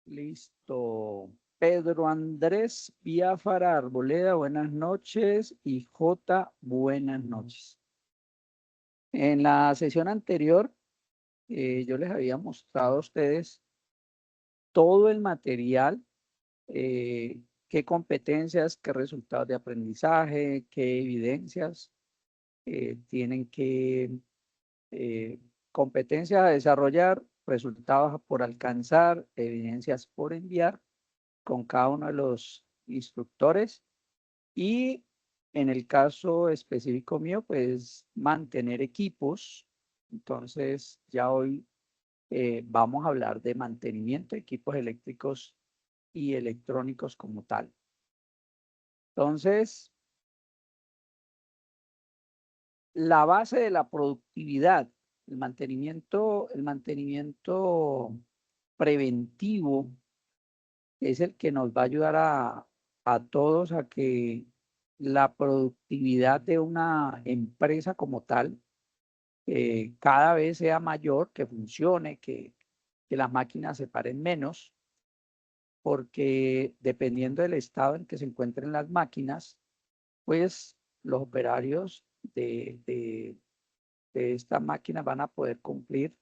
Listo. Pedro Andrés Biafara Arboleda, buenas noches. Y J, buenas noches. En la sesión anterior, yo les había mostrado a ustedes todo el material, qué competencias, qué resultados de aprendizaje, qué evidencias tienen que competencias a desarrollar, resultados por alcanzar, evidencias por enviar con cada uno de los instructores y en el caso específico mío, pues mantener equipos. Entonces, ya hoy vamos a hablar de mantenimiento de equipos eléctricos y electrónicos como tal. Entonces, la base de la productividad, el mantenimiento preventivo es el que nos va a ayudar a todos a que la productividad de una empresa como tal cada vez sea mayor, que funcione, que las máquinas se paren menos, porque dependiendo del estado en que se encuentren las máquinas, pues los operarios de esta máquina van a poder cumplir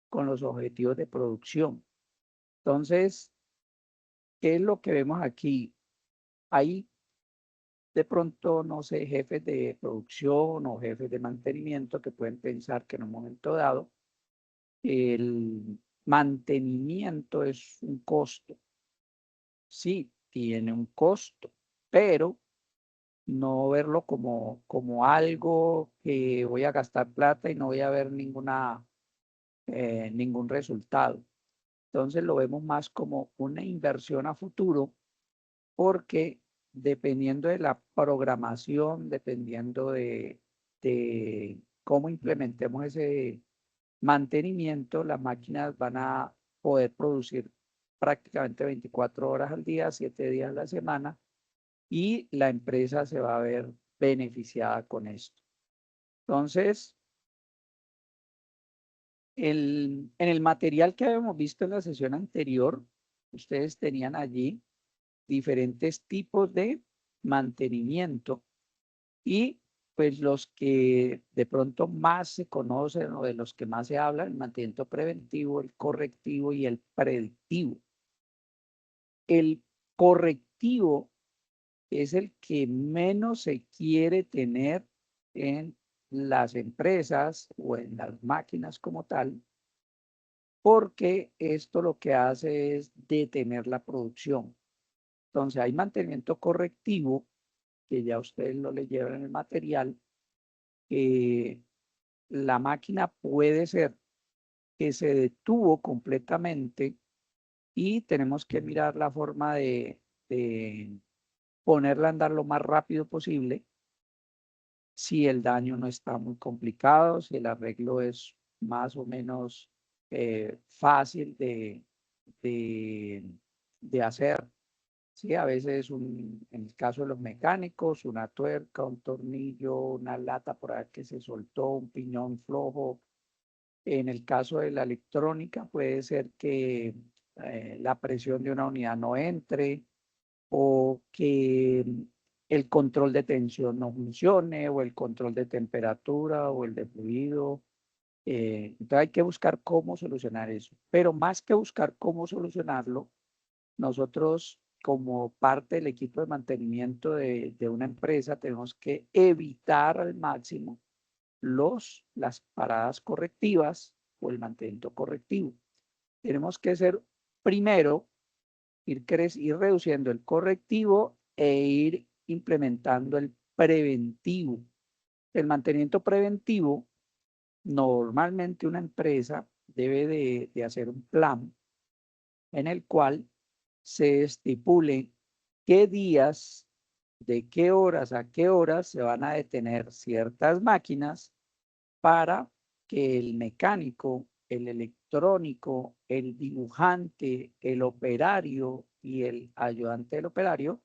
con los objetivos de producción. Entonces, ¿qué es lo que vemos aquí? Hay de pronto, no sé, jefes de producción o jefes de mantenimiento que pueden pensar que en un momento dado el mantenimiento es un costo. Sí, tiene un costo, pero no verlo como algo que voy a gastar plata y no voy a ver ningún resultado. Entonces lo vemos más como una inversión a futuro porque dependiendo de la programación, dependiendo de cómo implementemos ese mantenimiento, las máquinas van a poder producir prácticamente 24 horas al día, 7 días a la semana, y la empresa se va a ver beneficiada con esto. Entonces, en el material que habíamos visto en la sesión anterior, ustedes tenían allí diferentes tipos de mantenimiento y pues los que de pronto más se conocen o de los que más se habla, el mantenimiento preventivo, el correctivo y el predictivo. El correctivo es el que menos se quiere tener en las empresas o en las máquinas como tal, porque esto lo que hace es detener la producción. Entonces hay mantenimiento correctivo, que ya ustedes lo leyeron en el material, que la máquina puede ser que se detuvo completamente y tenemos que mirar la forma de ponerla a andar lo más rápido posible si el daño no está muy complicado, si el arreglo es más o menos fácil de, de hacer. Sí, a veces en el caso de los mecánicos, una tuerca, un tornillo, una lata por ahí que se soltó, un piñón flojo. En el caso de la electrónica puede ser que la presión de una unidad no entre o que el control de tensión no funcione o el control de temperatura o el de fluido. Entonces hay que buscar cómo solucionar eso. Pero más que buscar cómo solucionarlo, nosotros como parte del equipo de mantenimiento de una empresa tenemos que evitar al máximo las paradas correctivas o el mantenimiento correctivo. Tenemos que ser primero ir reduciendo el correctivo e ir implementando el preventivo. El mantenimiento preventivo, normalmente una empresa debe de hacer un plan en el cual se estipule qué días, de qué horas a qué horas se van a detener ciertas máquinas para que el mecánico, el electrónico, el dibujante, el operario y el ayudante del operario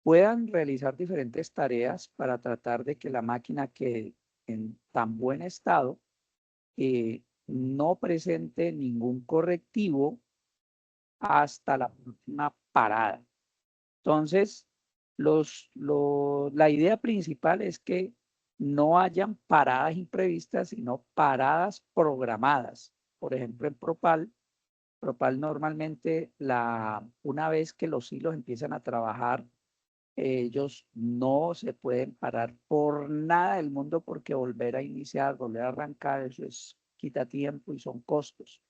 puedan realizar diferentes tareas para tratar de que la máquina quede en tan buen estado que no presente ningún correctivo hasta la próxima parada. Entonces, la idea principal es que no hayan paradas imprevistas, sino paradas programadas. Por ejemplo, en Propal normalmente una vez que los hilos empiezan a trabajar, ellos no se pueden parar por nada del mundo porque volver a iniciar, volver a arrancar, eso quita tiempo y son costos.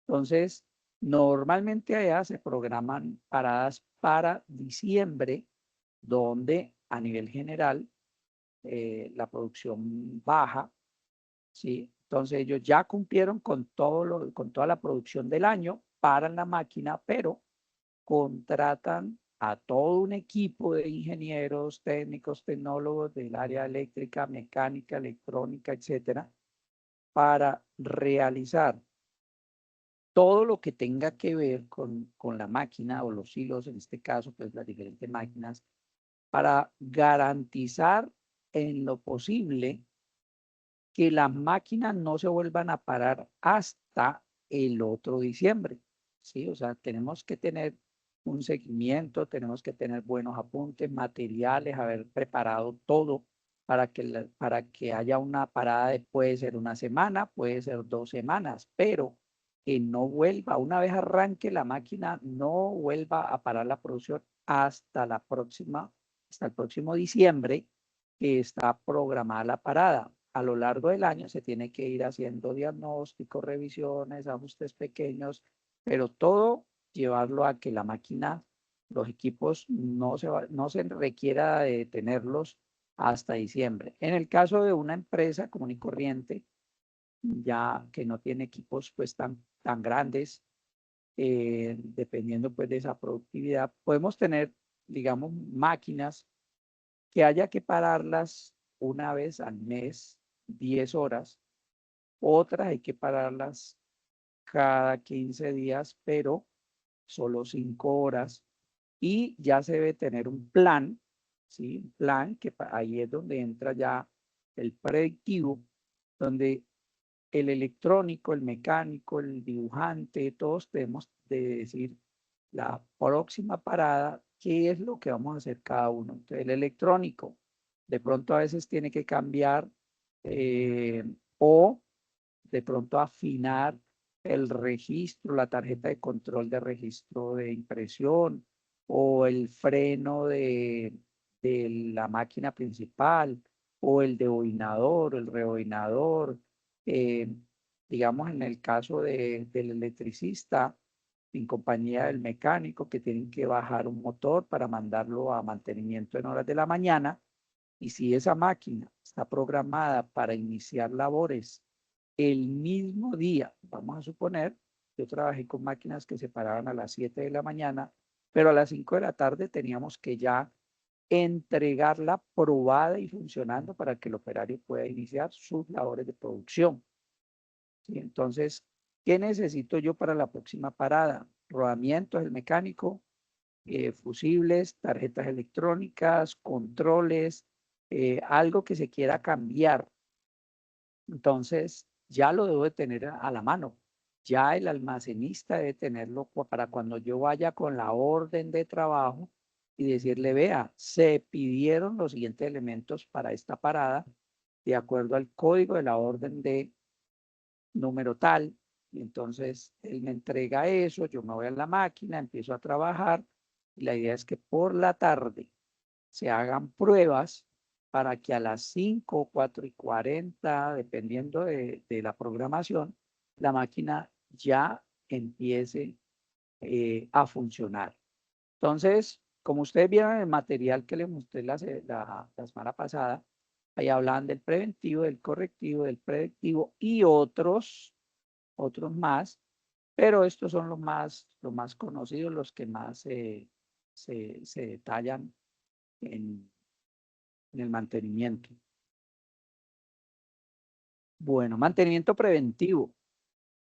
Entonces, normalmente allá se programan paradas para diciembre, donde a nivel general la producción baja, ¿sí? Entonces ellos ya cumplieron con con toda la producción del año, paran la máquina, pero contratan a todo un equipo de ingenieros, técnicos, tecnólogos del área eléctrica, mecánica, electrónica, etcétera, para realizar todo lo que tenga que ver con la máquina o los hilos, en este caso, pues las diferentes máquinas, para garantizar en lo posible que las máquinas no se vuelvan a parar hasta el otro diciembre, ¿sí? O sea, tenemos que tener un seguimiento, tenemos que tener buenos apuntes, materiales, haber preparado todo para que haya una parada de, puede ser una semana, puede ser 2 semanas, pero que no vuelva, una vez arranque la máquina, no vuelva a parar la producción hasta el próximo diciembre, que está programada la parada. A lo largo del año se tiene que ir haciendo diagnósticos, revisiones, ajustes pequeños, pero todo llevarlo a que la máquina, los equipos no se requiera de tenerlos hasta diciembre. En el caso de una empresa común y corriente, ya que no tiene equipos pues tan grandes, dependiendo pues de esa productividad, podemos tener, digamos, máquinas que haya que pararlas una vez al mes, 10 horas. Otras hay que pararlas cada 15 días, pero solo 5 horas. Y ya se debe tener un plan, ¿sí? Un plan que ahí es donde entra ya el predictivo, donde el electrónico, el mecánico, el dibujante, todos tenemos de decir la próxima parada, qué es lo que vamos a hacer cada uno. Entonces, el electrónico, de pronto a veces tiene que cambiar o de pronto afinar el registro, la tarjeta de control de registro de impresión o el freno de la máquina principal o el debobinador, el rebobinador. Eh, digamos, en el caso del electricista, en compañía del mecánico, que tienen que bajar un motor para mandarlo a mantenimiento en horas de la mañana. Y si esa máquina está programada para iniciar labores el mismo día, vamos a suponer, yo trabajé con máquinas que se paraban a las 7 de la mañana, pero a las 5 de la tarde teníamos que ya entregarla probada y funcionando para que el operario pueda iniciar sus labores de producción. ¿Sí? Entonces, ¿qué necesito yo para la próxima parada? Rodamientos, el mecánico, fusibles, tarjetas electrónicas, controles, algo que se quiera cambiar. Entonces, ya lo debo de tener a la mano. Ya el almacenista debe tenerlo para cuando yo vaya con la orden de trabajo y decirle, vea, se pidieron los siguientes elementos para esta parada de acuerdo al código de la orden de número tal. Y entonces él me entrega eso, yo me voy a la máquina, empiezo a trabajar y la idea es que por la tarde se hagan pruebas para que a las 5, 4:40, dependiendo de la programación, la máquina ya empiece a funcionar. Entonces, como ustedes vieron en el material que les mostré la semana pasada, ahí hablan del preventivo, del correctivo, del predictivo y otros más, pero estos son los más conocidos, los que más se detallan en el mantenimiento. Bueno, mantenimiento preventivo.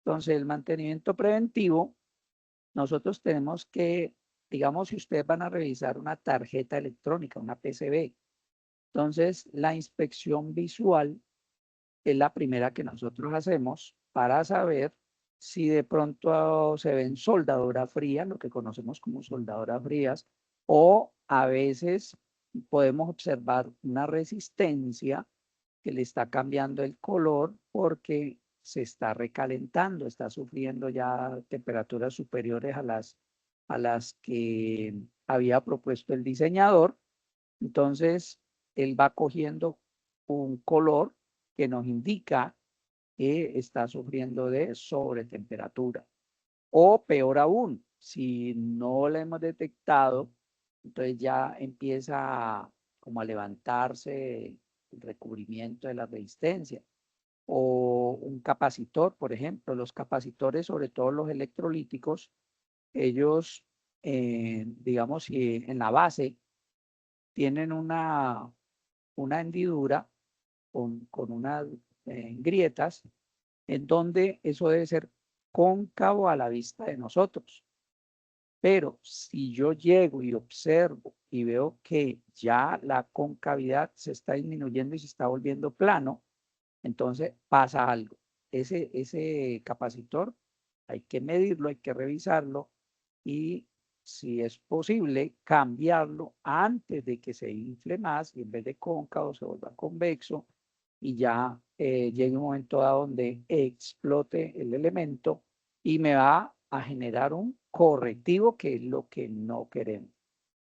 Entonces, el mantenimiento preventivo, nosotros tenemos que, digamos, si ustedes van a revisar una tarjeta electrónica, una PCB, entonces la inspección visual es la primera que nosotros hacemos para saber si de pronto se ven soldadura fría, lo que conocemos como soldadoras frías, o a veces podemos observar una resistencia que le está cambiando el color porque se está recalentando, está sufriendo ya temperaturas superiores a las que había propuesto el diseñador. Entonces, él va cogiendo un color que nos indica que está sufriendo de sobretemperatura. O peor aún, si no la hemos detectado, entonces ya empieza como a levantarse el recubrimiento de la resistencia. O un capacitor, por ejemplo, los capacitores, sobre todo los electrolíticos, ellos, digamos, si en la base tienen una hendidura con unas grietas, en donde eso debe ser cóncavo a la vista de nosotros. Pero si yo llego y observo y veo que ya la concavidad se está disminuyendo y se está volviendo plano, entonces pasa algo. Ese capacitor hay que medirlo, hay que revisarlo y si es posible cambiarlo antes de que se infle más y en vez de cóncavo se vuelva convexo y ya llegue un momento dado donde explote el elemento y me va a generar un correctivo que es lo que no queremos.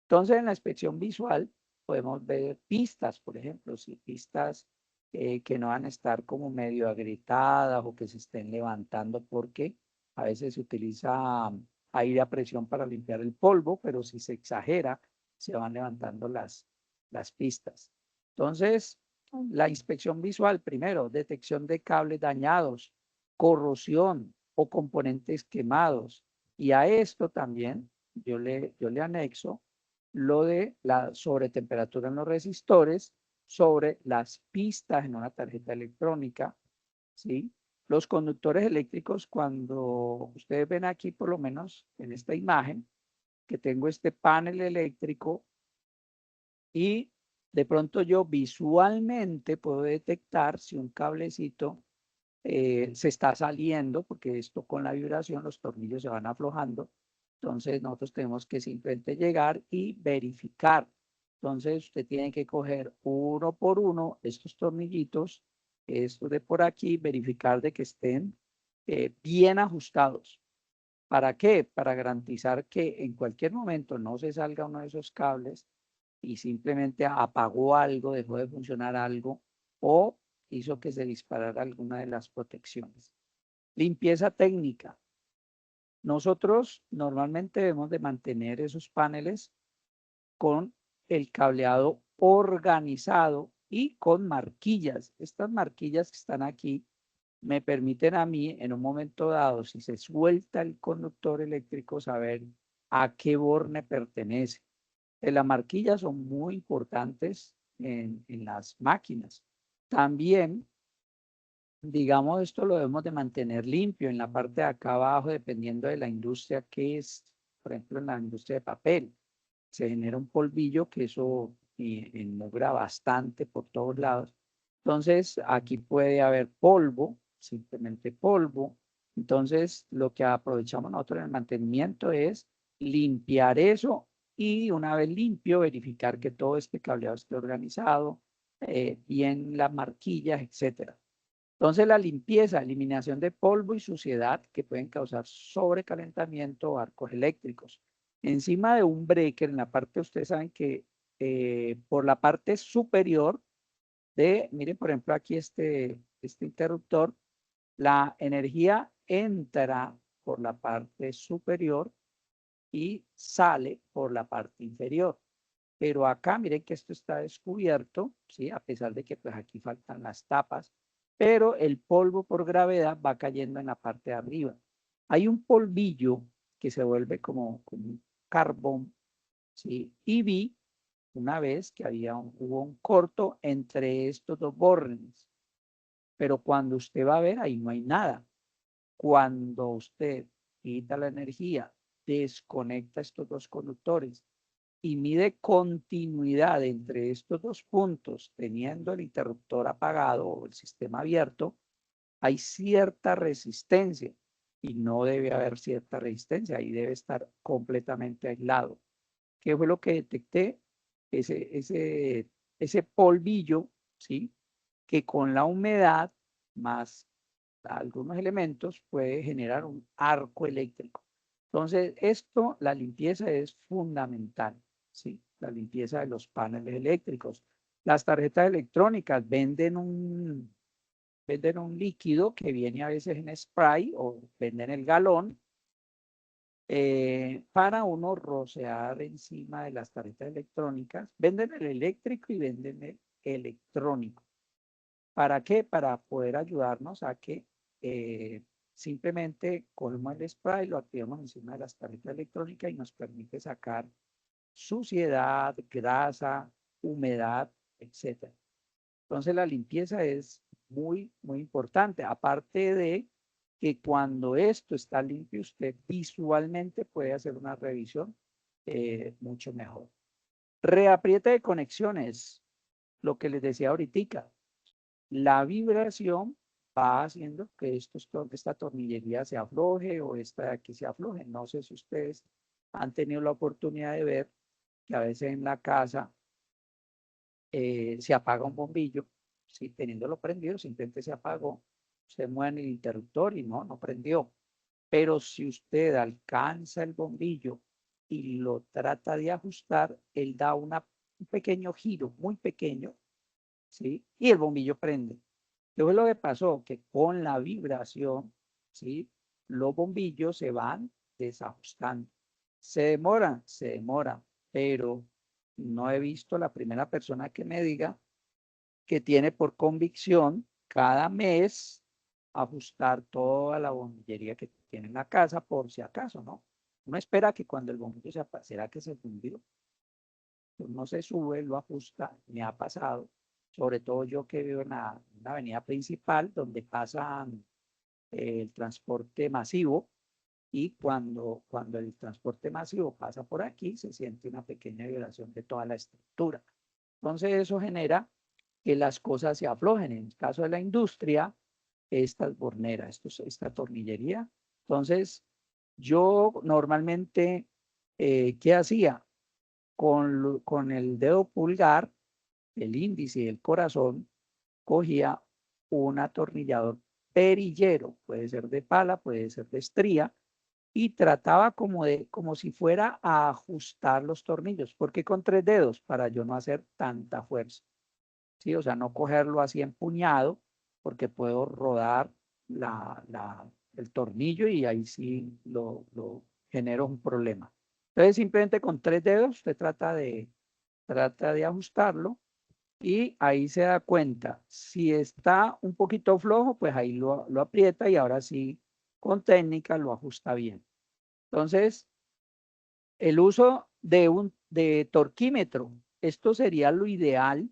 Entonces, en la inspección visual podemos ver pistas, por ejemplo, si pistas que no van a estar como medio agrietadas o que se estén levantando porque a veces se utiliza aire a presión para limpiar el polvo, pero si se exagera, se van levantando las pistas. Entonces, la inspección visual, primero, detección de cables dañados, corrosión o componentes quemados. Y a esto también yo le anexo lo de la sobretemperatura en los resistores, sobre las pistas en una tarjeta electrónica, ¿sí? Los conductores eléctricos, cuando ustedes ven aquí, por lo menos en esta imagen, que tengo este panel eléctrico y de pronto yo visualmente puedo detectar si un cablecito se está saliendo, porque esto con la vibración los tornillos se van aflojando. Entonces nosotros tenemos que simplemente llegar y verificar. Entonces usted tiene que coger uno por uno estos tornillitos, estos de por aquí, verificar de que estén bien ajustados. ¿Para qué? Para garantizar que en cualquier momento no se salga uno de esos cables y simplemente apagó algo, dejó de funcionar algo o hizo que se disparara alguna de las protecciones. Limpieza técnica. Nosotros normalmente debemos de mantener esos paneles con el cableado organizado y con marquillas. Estas marquillas que están aquí me permiten a mí en un momento dado, si se suelta el conductor eléctrico, saber a qué borne pertenece. Las marquillas son muy importantes en las máquinas. También, digamos, esto lo debemos de mantener limpio en la parte de acá abajo, dependiendo de la industria que es, por ejemplo, en la industria de papel. Se genera un polvillo que eso enmugra bastante por todos lados. Entonces, aquí puede haber polvo, simplemente polvo. Entonces, lo que aprovechamos nosotros en el mantenimiento es limpiar eso y una vez limpio, verificar que todo este cableado esté organizado, bien las marquillas, etcétera. Entonces, la limpieza, eliminación de polvo y suciedad que pueden causar sobrecalentamiento o arcos eléctricos. Encima de un breaker, en la parte, ustedes saben que por la parte superior miren, por ejemplo, aquí este interruptor, la energía entra por la parte superior y sale por la parte inferior. Pero acá, miren que esto está descubierto, ¿sí? A pesar de que pues aquí faltan las tapas, pero el polvo por gravedad va cayendo en la parte de arriba. Hay un polvillo que se vuelve como un carbón, ¿sí? Y vi una vez que hubo un corto entre estos dos bornes, pero cuando usted va a ver, ahí no hay nada. Cuando usted quita la energía, desconecta estos dos conductores y mide continuidad entre estos dos puntos, teniendo el interruptor apagado o el sistema abierto, hay cierta resistencia. y no debe haber cierta resistencia, ahí debe estar completamente aislado. ¿Qué fue lo que detecté? Ese polvillo, ¿sí? Que con la humedad más algunos elementos puede generar un arco eléctrico. Entonces, la limpieza es fundamental, ¿sí? La limpieza de los paneles eléctricos. Las tarjetas electrónicas venden un líquido que viene a veces en spray o venden el galón para uno rociar encima de las tarjetas electrónicas. Venden el eléctrico y venden el electrónico. ¿Para qué? Para poder ayudarnos a que simplemente cogemos el spray, lo activamos encima de las tarjetas electrónicas y nos permite sacar suciedad, grasa, humedad, etc. Entonces la limpieza es muy importante. Aparte de que cuando esto está limpio, usted visualmente puede hacer una revisión mucho mejor. Reapriete de conexiones, lo que les decía ahorita. La vibración va haciendo que esta tornillería se afloje o esta de aquí se afloje. No sé si ustedes han tenido la oportunidad de ver que a veces en la casa se apaga un bombillo, ¿sí? Teniéndolo prendido, simplemente se apagó, se mueve el interruptor y no prendió. Pero si usted alcanza el bombillo y lo trata de ajustar, él da un pequeño giro, muy pequeño, ¿sí? Y el bombillo prende. ¿Qué fue lo que pasó? Que con la vibración, ¿sí? Los bombillos se van desajustando. Se demoran, pero no he visto la primera persona que me diga que tiene por convicción cada mes ajustar toda la bombillería que tiene en la casa por si acaso, ¿no? Uno espera que cuando el bombillo se apague, ¿será que se fundió? Uno se sube, lo ajusta, me ha pasado, sobre todo yo que vivo en una avenida principal donde pasa el transporte masivo y cuando el transporte masivo pasa por aquí se siente una pequeña vibración de toda la estructura. Entonces eso genera que las cosas se aflojen. En el caso de la industria, estas borneras, esta tornillería. Entonces, yo normalmente, ¿qué hacía? Con el dedo pulgar, el índice y el corazón, cogía un atornillador perillero, puede ser de pala, puede ser de estría, y trataba como si fuera a ajustar los tornillos. ¿Por qué con 3 dedos? Para yo no hacer tanta fuerza. ¿Sí? O sea, no cogerlo así empuñado, porque puedo rodar el tornillo y ahí sí lo genero un problema. Entonces, simplemente con 3 dedos usted trata de ajustarlo y ahí se da cuenta. Si está un poquito flojo, pues ahí lo aprieta y ahora sí, con técnica lo ajusta bien. Entonces, el uso de torquímetro, esto sería lo ideal,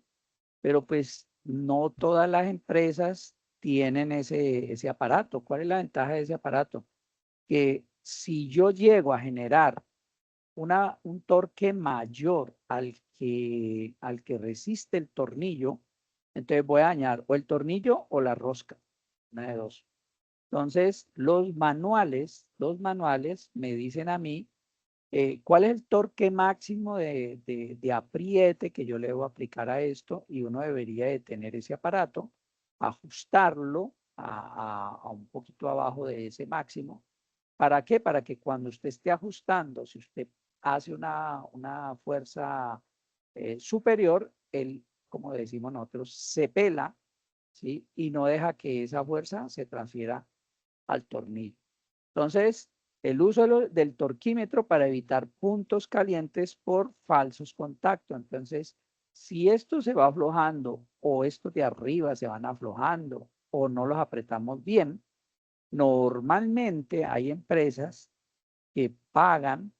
pero pues no todas las empresas tienen ese aparato. ¿Cuál es la ventaja de ese aparato? Que si yo llego a generar un torque mayor al que resiste el tornillo, entonces voy a dañar o el tornillo o la rosca, una de dos. Entonces, los manuales me dicen a mí cuál es el torque máximo de apriete que yo le debo aplicar a esto y uno debería de tener ese aparato, ajustarlo a un poquito abajo de ese máximo. ¿Para qué? Para que cuando usted esté ajustando, si usted hace una fuerza superior, él, como decimos nosotros, se pela, ¿sí? Y no deja que esa fuerza se transfiera al tornillo. Entonces, el uso del torquímetro para evitar puntos calientes por falsos contactos. Entonces, si esto se va aflojando o estos de arriba se van aflojando o no los apretamos bien, normalmente hay empresas que pagan,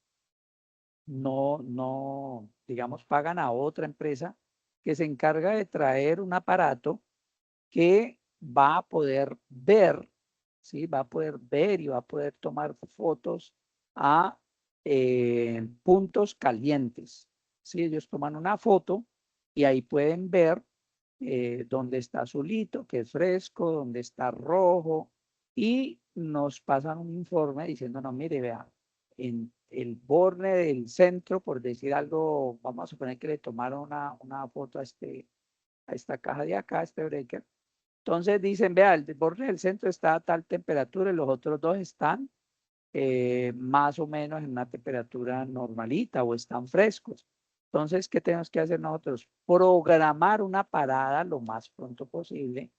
digamos, pagan a otra empresa que se encarga de traer un aparato que va a poder ver, ¿sí? Va a poder ver y va a poder tomar fotos a puntos calientes, ¿sí? Ellos toman una foto y ahí pueden ver dónde está azulito, que es fresco, dónde está rojo, y nos pasan un informe diciendo, no, mire, vea, en el borde del centro, por decir algo, vamos a suponer que le tomaron una foto a esta caja de acá, a este breaker. Entonces dicen, vea, el borde del centro está a tal temperatura y los otros dos están más o menos en una temperatura normalita o están frescos. Entonces, ¿qué tenemos que hacer nosotros? Programar una parada lo más pronto posible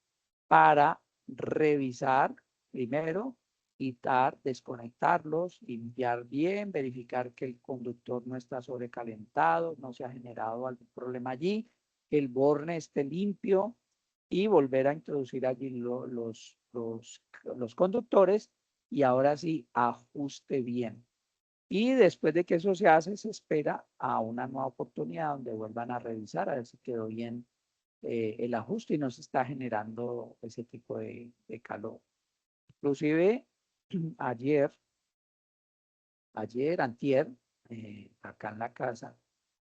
para revisar primero, quitar, desconectarlos, limpiar bien, verificar que el conductor no está sobrecalentado, no se ha generado algún problema allí, que el borne esté limpio y volver a introducir allí los conductores y ahora sí ajuste bien. Y después de que eso se hace, se espera a una nueva oportunidad donde vuelvan a revisar a ver si quedó bien el ajuste y no se está generando ese tipo de calor. Inclusive antier, acá en la casa,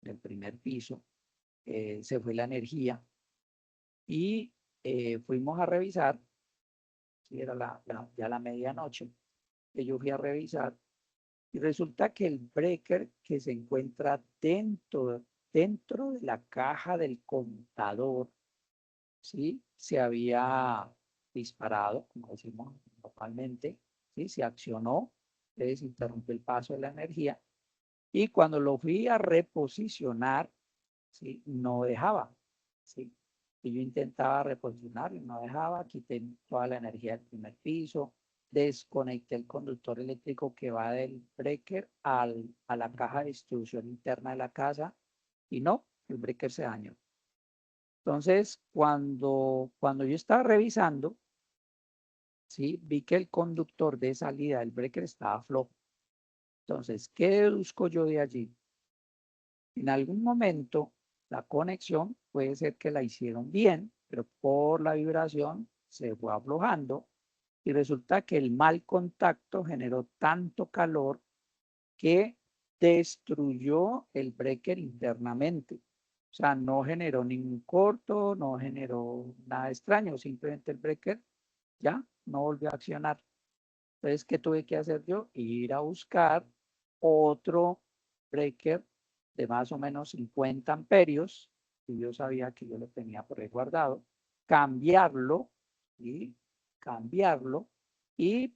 del primer piso, se fue la energía y fuimos a revisar, si era ya la medianoche, que yo fui a revisar y resulta que el breaker que se encuentra dentro de la caja del contador, ¿sí? Se había disparado, como decimos normalmente, ¿sí? Se accionó, se interrumpió el paso de la energía y cuando lo fui a reposicionar, ¿sí? No dejaba, ¿sí? Y yo intentaba reposicionar y no dejaba, quité toda la energía del primer piso, desconecté el conductor eléctrico que va del breaker a la caja de distribución interna de la casa y no, el breaker se dañó. Entonces, cuando yo estaba revisando, ¿sí? Vi que el conductor de salida del breaker estaba flojo. Entonces, ¿qué deduzco yo de allí? En algún momento, la conexión puede ser que la hicieron bien, pero por la vibración se fue aflojando y resulta que el mal contacto generó tanto calor que destruyó el breaker internamente. O sea, no generó ningún corto, no generó nada extraño, simplemente el breaker ya no volvió a accionar. Entonces, ¿qué tuve que hacer yo? Ir a buscar otro breaker de más o menos 50 amperios, y yo sabía que yo lo tenía por ahí guardado, cambiarlo, y cambiarlo y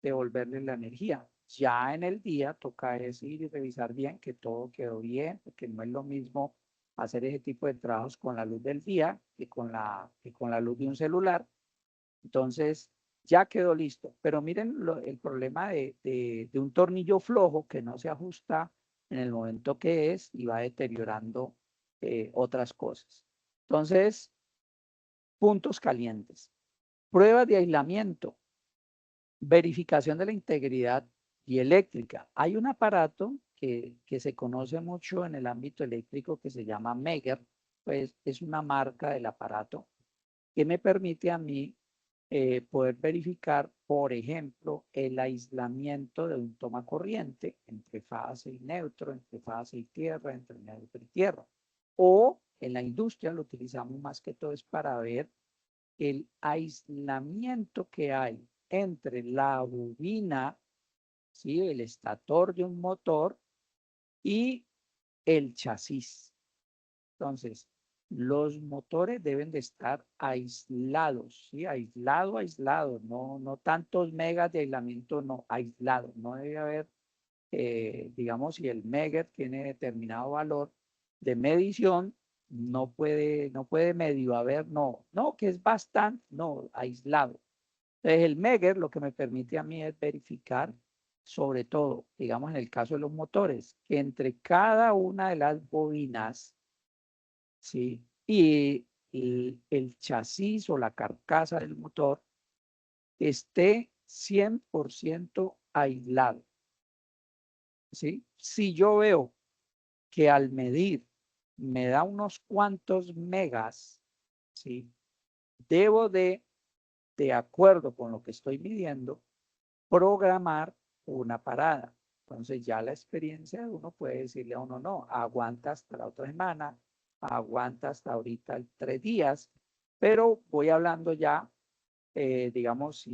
devolverle la energía. Ya en el día toca decir y revisar bien que todo quedó bien, porque no es lo mismo hacer ese tipo de trabajos con la luz del día que con la luz de un celular. Entonces, ya quedó listo. Pero miren el problema de un tornillo flojo que no se ajusta en el momento que es y va deteriorando otras cosas. Entonces, puntos calientes. Pruebas de aislamiento, verificación de la integridad y eléctrica. Hay un aparato que se conoce mucho en el ámbito eléctrico que se llama Megger, pues es una marca del aparato que me permite a mí poder verificar, por ejemplo, el aislamiento de un toma corriente entre fase y neutro, entre fase y tierra, entre neutro y tierra. O en la industria lo utilizamos más que todo es para ver el aislamiento que hay entre la bobina, ¿sí? El estator de un motor y el chasis. Entonces, los motores deben de estar aislados, ¿sí? Aislado, no tantos megas de aislamiento, no, aislado. No debe haber, digamos, si el megahertz tiene determinado valor de medición, no puede medio haber, no, que es bastante, no, aislado. Entonces, el megahertz lo que me permite a mí es verificar, sobre todo, digamos, en el caso de los motores, que entre cada una de las bobinas, ¿sí? Y el chasis o la carcasa del motor esté 100% aislado, ¿sí? Si yo veo que al medir me da unos cuantos megas, ¿sí? Debo de acuerdo con lo que estoy midiendo, programar una parada. Entonces ya la experiencia de uno puede decirle a uno, no, aguanta hasta la otra semana, aguanta hasta ahorita 3 días, pero voy hablando ya digamos,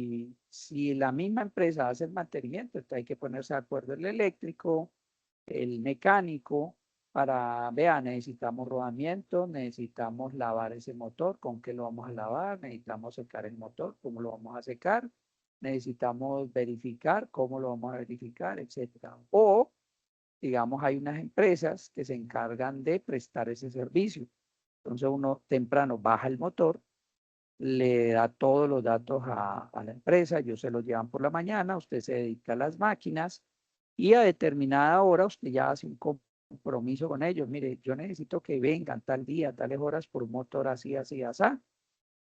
si la misma empresa hace el mantenimiento, entonces hay que ponerse de acuerdo el eléctrico, el mecánico, para, vea, necesitamos rodamiento, necesitamos lavar ese motor, ¿con qué lo vamos a lavar? Necesitamos secar el motor, ¿cómo lo vamos a secar? Necesitamos verificar, ¿cómo lo vamos a verificar? Etcétera. O, digamos, hay unas empresas que se encargan de prestar ese servicio. Entonces uno temprano baja el motor, le da todos los datos a la empresa, ellos se los llevan por la mañana, usted se dedica a las máquinas y a determinada hora usted ya hace un compromiso con ellos. Mire, yo necesito que vengan tal día, tales horas por un motor así, así, así,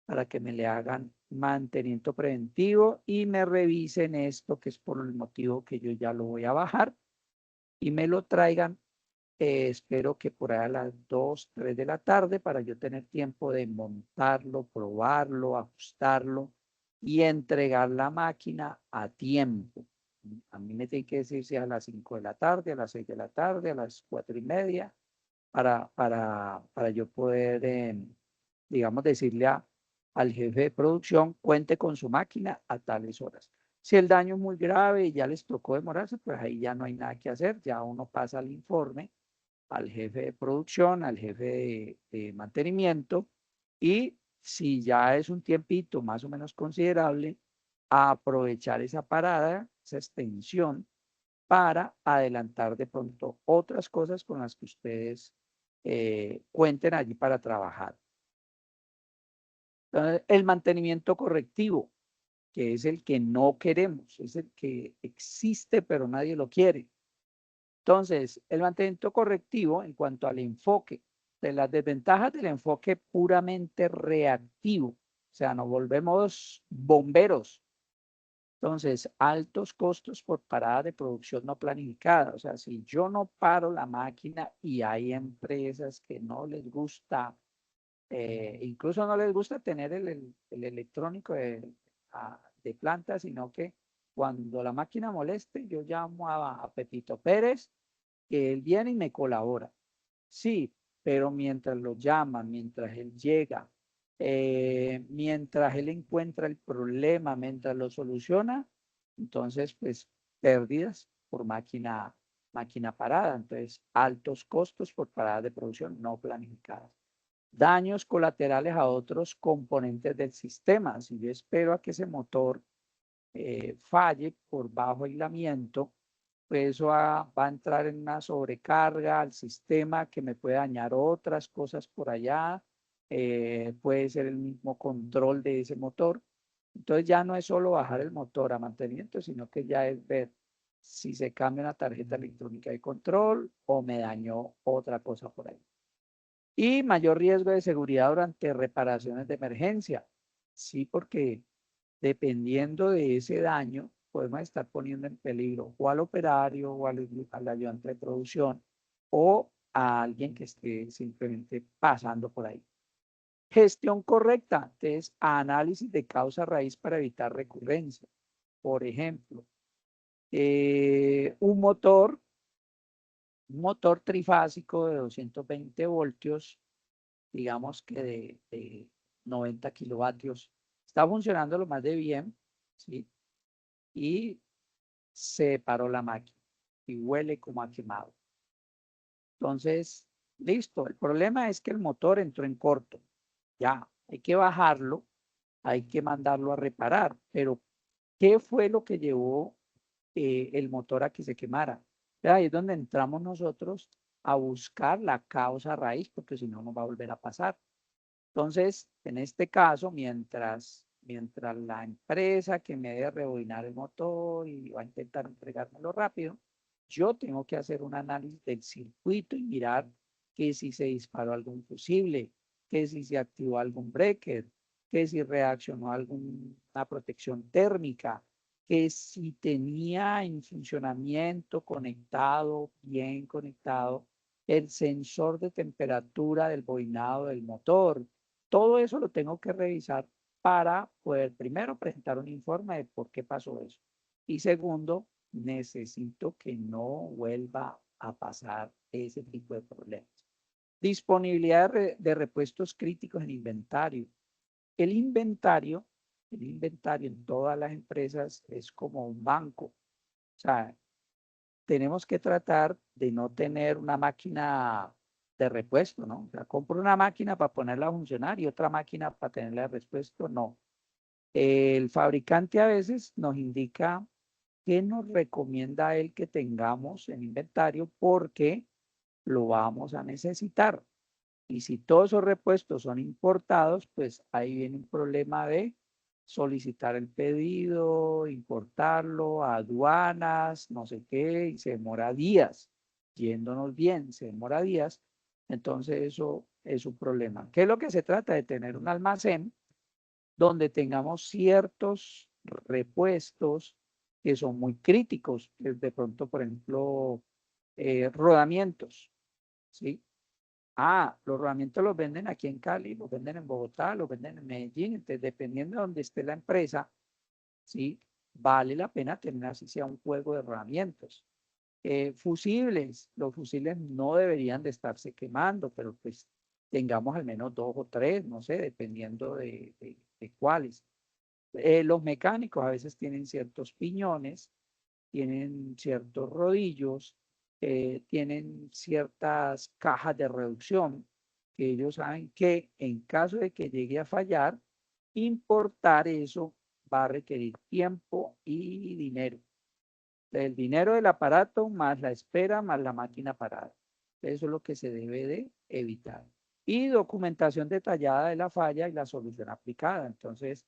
para que me le hagan mantenimiento preventivo y me revisen esto, que es por el motivo que yo ya lo voy a bajar y me lo traigan. Espero que por ahí a las 2, 3 de la tarde para yo tener tiempo de montarlo, probarlo, ajustarlo y entregar la máquina a tiempo. A mí me tiene que decir si a las 5 de la tarde, a las 6 de la tarde, a las 4:30, para yo poder, digamos, decirle al jefe de producción, cuente con su máquina a tales horas. Si el daño es muy grave y ya les tocó demorarse, pues ahí ya no hay nada que hacer, ya uno pasa el informe al jefe de producción, al jefe de mantenimiento, y si ya es un tiempito más o menos considerable, a aprovechar esa parada, esa extensión, para adelantar de pronto otras cosas con las que ustedes cuenten allí para trabajar. Entonces, el mantenimiento correctivo, que es el que no queremos, es el que existe pero nadie lo quiere. Entonces, el mantenimiento correctivo en cuanto al enfoque, de las desventajas del enfoque puramente reactivo, o sea, nos volvemos bomberos. Entonces, altos costos por parada de producción no planificada. O sea, si yo no paro la máquina y hay empresas que no les gusta, incluso no les gusta tener el electrónico de planta, sino que cuando la máquina moleste, yo llamo a Pepito Pérez, que él viene y me colabora. Sí, pero mientras lo llaman, mientras él llega, mientras él encuentra el problema, mientras lo soluciona, entonces, pues, pérdidas por máquina parada. Entonces, altos costos por parada de producción no planificadas. Daños colaterales a otros componentes del sistema. Si yo espero a que ese motor falle por bajo aislamiento, pues eso va a entrar en una sobrecarga al sistema que me puede dañar otras cosas por allá, puede ser el mismo control de ese motor. Entonces ya no es solo bajar el motor a mantenimiento, sino que ya es ver si se cambia una tarjeta electrónica de control o me dañó otra cosa por ahí. Y mayor riesgo de seguridad durante reparaciones de emergencia. Sí, porque dependiendo de ese daño, podemos estar poniendo en peligro o al operario o al ayudante de producción o a alguien que esté simplemente pasando por ahí. Gestión correcta, entonces análisis de causa raíz para evitar recurrencia. Por ejemplo, un motor trifásico de 220 voltios, digamos que de 90 kilovatios, está funcionando lo más de bien, ¿sí? Y se paró la máquina y huele como a quemado. Entonces, listo. El problema es que el motor entró en corto. Ya, hay que bajarlo, hay que mandarlo a reparar. Pero, ¿qué fue lo que llevó el motor a que se quemara? Ahí es donde entramos nosotros a buscar la causa raíz, porque si no, no va a volver a pasar. Entonces, en este caso, mientras la empresa que me debe rebobinar el motor y va a intentar entregármelo rápido, yo tengo que hacer un análisis del circuito y mirar que si se disparó algún fusible, que si se activó algún breaker, que si reaccionó alguna protección térmica, que si tenía en funcionamiento conectado, bien conectado, el sensor de temperatura del bobinado del motor. Todo eso lo tengo que revisar para poder, primero, presentar un informe de por qué pasó eso. Y segundo, necesito que no vuelva a pasar ese tipo de problemas. Disponibilidad de repuestos críticos en inventario. El inventario El inventario en todas las empresas es como un banco. O sea, tenemos que tratar de no tener una máquina de repuesto, ¿no? O sea, compro una máquina para ponerla a funcionar y otra máquina para tenerla de repuesto, no. El fabricante a veces nos indica qué nos recomienda a él que tengamos en inventario porque lo vamos a necesitar. Y si todos esos repuestos son importados, pues ahí viene un problema de solicitar el pedido, importarlo, aduanas, no sé qué, y se demora días. Yéndonos bien, se demora días. Entonces eso es un problema. ¿Qué es lo que se trata? De tener un almacén donde tengamos ciertos repuestos que son muy críticos, que de pronto, por ejemplo, rodamientos, ¿sí? Ah, los rodamientos los venden aquí en Cali, los venden en Bogotá, los venden en Medellín. Entonces, dependiendo de donde esté la empresa, sí, vale la pena tener así sea un juego de rodamientos. Fusibles, los fusibles no deberían de estarse quemando, pero pues tengamos al menos dos o tres, no sé, dependiendo de cuáles. Los mecánicos a veces tienen ciertos piñones, tienen ciertos rodillos, tienen ciertas cajas de reducción, que ellos saben que en caso de que llegue a fallar, importar eso va a requerir tiempo y dinero. El dinero del aparato más la espera más la máquina parada. Eso es lo que se debe de evitar. Y documentación detallada de la falla y la solución aplicada. Entonces,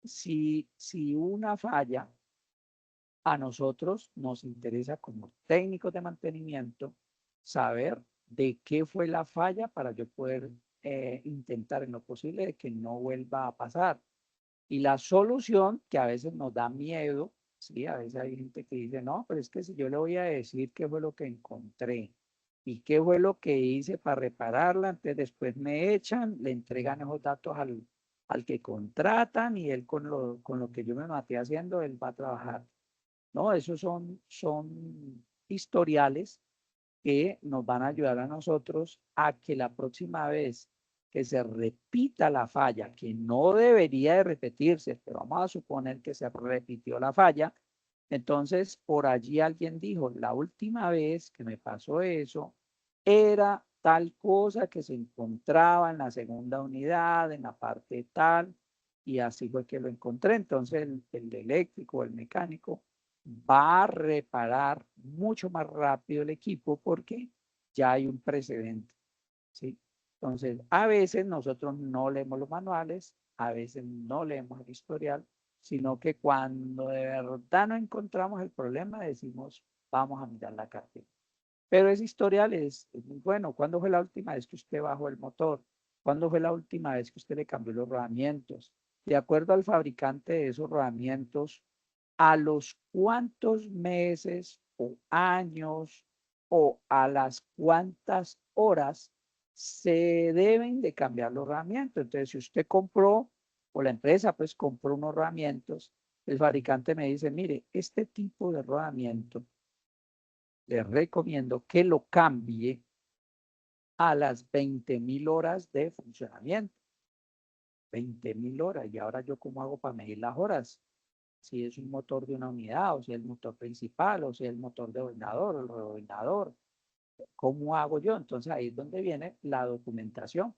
si una falla a nosotros nos interesa como técnicos de mantenimiento saber de qué fue la falla para yo poder intentar en lo posible de que no vuelva a pasar. Y la solución, que a veces nos da miedo, sí, a veces hay gente que dice, no, pero es que si yo le voy a decir qué fue lo que encontré y qué fue lo que hice para repararla, entonces después me echan, le entregan esos datos al que contratan y él con lo que yo me maté haciendo, él va a trabajar. No, esos son historiales que nos van a ayudar a nosotros a que la próxima vez que se repita la falla, que no debería de repetirse, pero vamos a suponer que se repitió la falla, entonces por allí alguien dijo, la última vez que me pasó eso, era tal cosa que se encontraba en la segunda unidad, en la parte tal, y así fue que lo encontré. Entonces el eléctrico, el mecánico, va a reparar mucho más rápido el equipo porque ya hay un precedente, ¿sí? Entonces, a veces nosotros no leemos los manuales, a veces no leemos el historial, sino que cuando de verdad no encontramos el problema, decimos, vamos a mirar la cartera. Pero ese historial es muy bueno. ¿Cuándo fue la última vez que usted bajó el motor? ¿Cuándo fue la última vez que usted le cambió los rodamientos? De acuerdo al fabricante de esos rodamientos, a los cuántos meses o años o a las cuántas horas se deben de cambiar los rodamientos. Entonces, si usted compró o la empresa pues compró unos rodamientos, el fabricante me dice, mire, este tipo de rodamiento le recomiendo que lo cambie a las 20.000 horas de funcionamiento. 20.000 horas. Y ahora yo cómo hago para medir las horas, si es un motor de una unidad, o si es el motor principal, o si es el motor de boinador, o el rebobinador. ¿Cómo hago yo? Entonces ahí es donde viene la documentación.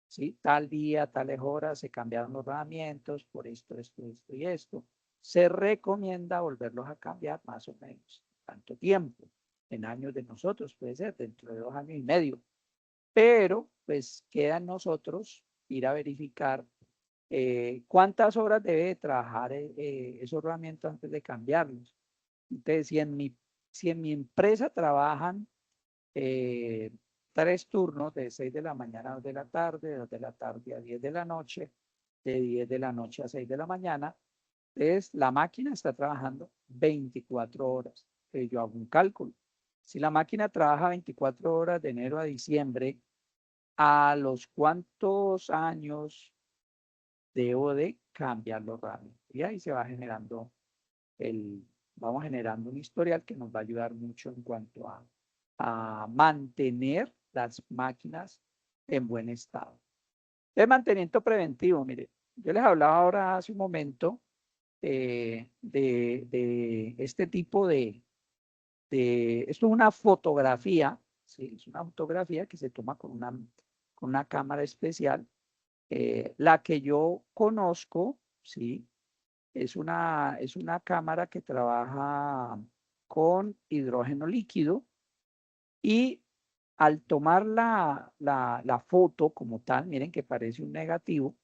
¿Sí? Tal día, tales horas, se cambiaron los rodamientos por esto y esto. Se recomienda volverlos a cambiar más o menos tanto tiempo. En años de nosotros, puede ser dentro de 2 años y medio. Pero pues queda en nosotros ir a verificar cuántas horas debe de trabajar esos rodamientos antes de cambiarlos. Entonces, si en mi empresa trabajan eh, 3 turnos de 6 de la mañana a 2 de la tarde, de 2 de la tarde a 10 de la noche, de 10 de la noche a 6 de la mañana, entonces la máquina está trabajando 24 horas. Entonces, yo hago un cálculo. Si la máquina trabaja 24 horas de enero a diciembre, ¿a los cuántos años debo de cambiarlo rápido? Y ahí se va generando vamos generando un historial que nos va a ayudar mucho en cuanto a mantener las máquinas en buen estado. El mantenimiento preventivo, mire, yo les hablaba ahora hace un momento de este tipo esto es una fotografía, ¿sí? Es una fotografía que se toma con una cámara especial. La que yo conozco, ¿sí? Es una cámara que trabaja con hidrógeno líquido y al tomar la foto como tal, miren que parece un negativo,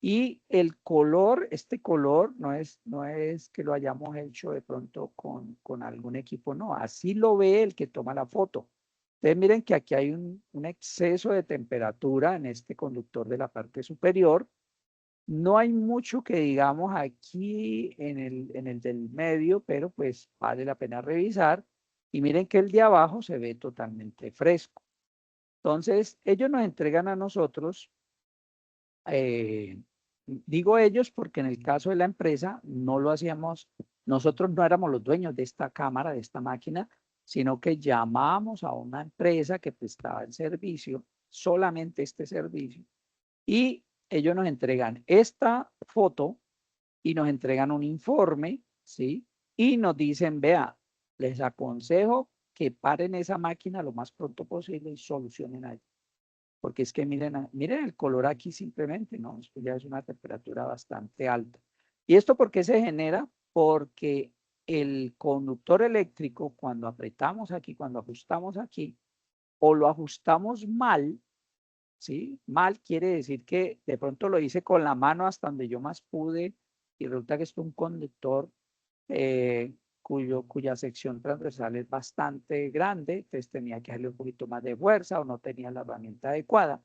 y el color, este color no es que lo hayamos hecho de pronto con algún equipo, no, así lo ve el que toma la foto. Ustedes miren que aquí hay un exceso de temperatura en este conductor de la parte superior. No hay mucho que digamos aquí en el del medio, pero pues vale la pena revisar. Y miren que el de abajo se ve totalmente fresco. Entonces, ellos nos entregan a nosotros, digo ellos porque en el caso de la empresa no lo hacíamos, nosotros no éramos los dueños de esta cámara, de esta máquina, sino que llamamos a una empresa que prestaba el servicio, solamente este servicio, y ellos nos entregan esta foto y nos entregan un informe, ¿sí? Y nos dicen, vea, les aconsejo que paren esa máquina lo más pronto posible y solucionen ahí. Porque es que miren, miren el color aquí simplemente, ¿no? Esto ya es una temperatura bastante alta. ¿Y esto por qué se genera? Porque el conductor eléctrico, cuando apretamos aquí, cuando ajustamos aquí, o lo ajustamos mal, ¿sí? Mal quiere decir que de pronto lo hice con la mano hasta donde yo más pude y resulta que es un conductor cuya sección transversal es bastante grande, entonces tenía que darle un poquito más de fuerza o no tenía la herramienta adecuada.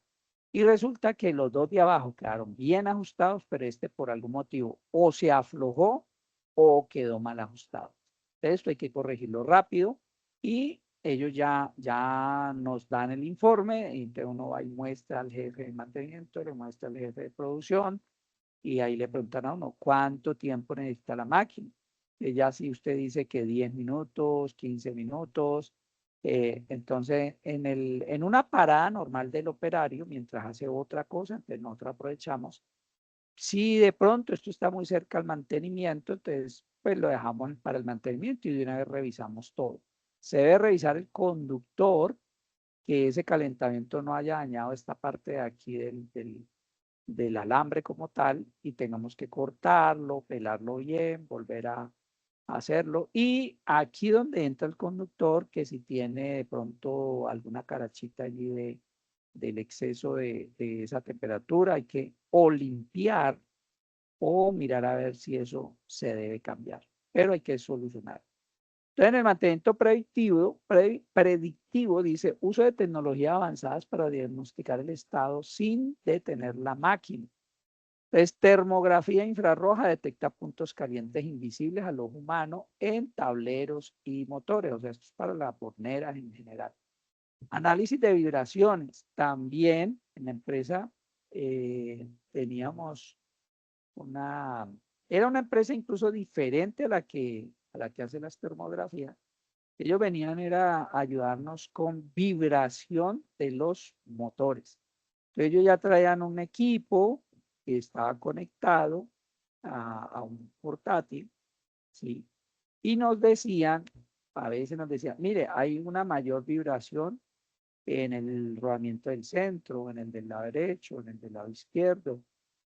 Y resulta que los dos de abajo quedaron bien ajustados, pero este por algún motivo o se aflojó o quedó mal ajustado. Entonces esto hay que corregirlo rápido y ellos ya nos dan el informe, y entonces uno va y muestra al jefe de mantenimiento, le muestra al jefe de producción, y ahí le preguntan a uno cuánto tiempo necesita la máquina. Ya si usted dice que 10 minutos, 15 minutos, entonces en una parada normal del operario, mientras hace otra cosa, entonces nosotros aprovechamos. Si de pronto esto está muy cerca al mantenimiento, entonces pues lo dejamos para el mantenimiento y de una vez revisamos todo. Se debe revisar el conductor, que ese calentamiento no haya dañado esta parte de aquí del alambre como tal y tengamos que cortarlo, pelarlo bien, volver a hacerlo. Y aquí donde entra el conductor, que si tiene de pronto alguna carachita allí del exceso de esa temperatura, hay que o limpiar o mirar a ver si eso se debe cambiar, pero hay que solucionar. Entonces, en el mantenimiento predictivo dice uso de tecnologías avanzadas para diagnosticar el estado sin detener la máquina. Entonces, termografía infrarroja detecta puntos calientes invisibles al ojo humano en tableros y motores. O sea, esto es para las borneras en general. Análisis de vibraciones. También en la empresa teníamos una, era una empresa incluso diferente a la que hace las termografías. Ellos venían era a ayudarnos con vibración de los motores. Entonces ellos ya traían un equipo que estaba conectado a un portátil, ¿sí? Y nos decían, a veces nos decían, mire, hay una mayor vibración en el rodamiento del centro, en el del lado derecho, en el del lado izquierdo.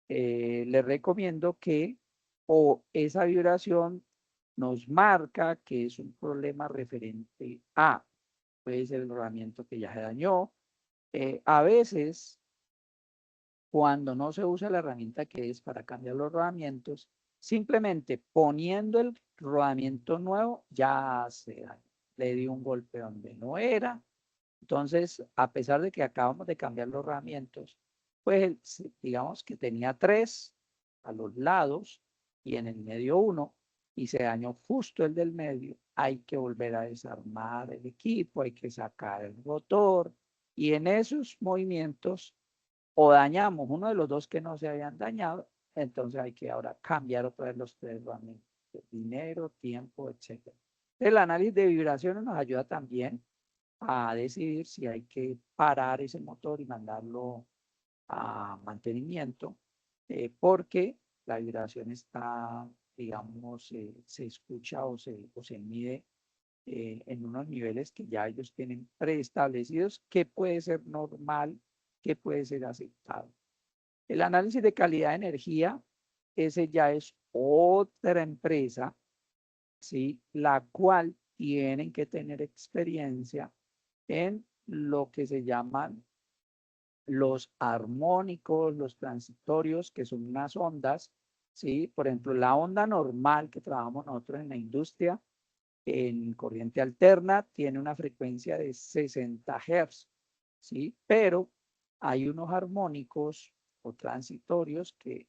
Les recomiendo que o esa vibración nos marca que es un problema referente a, puede ser el rodamiento que ya se dañó. A veces, cuando no se usa la herramienta que es para cambiar los rodamientos, simplemente poniendo el rodamiento nuevo ya se dañó. Le dio un golpe donde no era. Entonces, a pesar de que acabamos de cambiar los rodamientos, pues digamos que tenía tres a los lados y en el medio uno, y se dañó justo el del medio. Hay que volver a desarmar el equipo, hay que sacar el rotor, y en esos movimientos o dañamos uno de los dos que no se habían dañado, entonces hay que ahora cambiar otra vez los tres rodamientos, dinero, tiempo, etc. El análisis de vibraciones nos ayuda también a decidir si hay que parar ese motor y mandarlo a mantenimiento. porque la vibración está, digamos, se escucha o se mide en unos niveles que ya ellos tienen preestablecidos, que puede ser normal, que puede ser aceptado. El análisis de calidad de energía, ese ya es otra empresa, ¿sí? La cual tienen que tener experiencia en lo que se llaman los armónicos, los transitorios, que son unas ondas, ¿sí? Por ejemplo, la onda normal que trabajamos nosotros en la industria, en corriente alterna, tiene una frecuencia de 60 Hz, ¿sí? Pero hay unos armónicos o transitorios que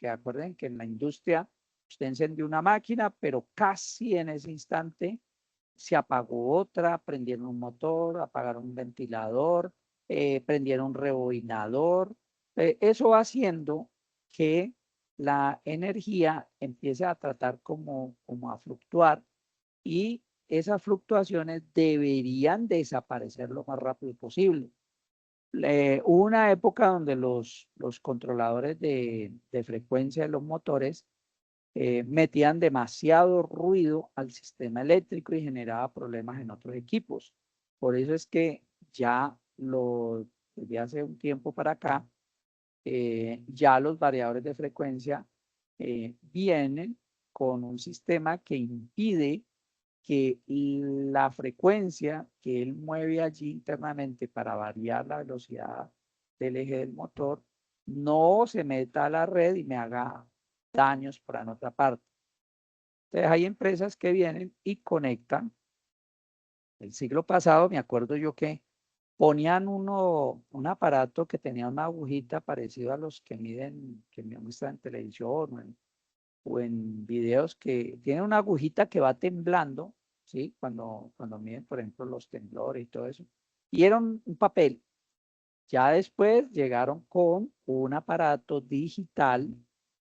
acuerden que en la industria usted encendió una máquina, pero casi en ese instante se apagó otra, prendieron un motor, apagaron un ventilador, prendieron un rebobinador. Eso va haciendo que la energía empiece a tratar como a fluctuar y esas fluctuaciones deberían desaparecer lo más rápido posible. Hubo una época donde los controladores de frecuencia de los motores metían demasiado ruido al sistema eléctrico y generaba problemas en otros equipos. Por eso es que ya desde hace un tiempo para acá, ya los variadores de frecuencia vienen con un sistema que impide que la frecuencia que él mueve allí internamente para variar la velocidad del eje del motor no se meta a la red y me haga daños por en otra parte. Entonces hay empresas que vienen y conectan. El siglo pasado me acuerdo yo que ponían un aparato que tenía una agujita parecido a los que miden, que me muestran en televisión o en videos, que tiene una agujita que va temblando, ¿sí? Cuando miden, por ejemplo, los temblores y todo eso. Y era un papel. Ya después llegaron con un aparato digital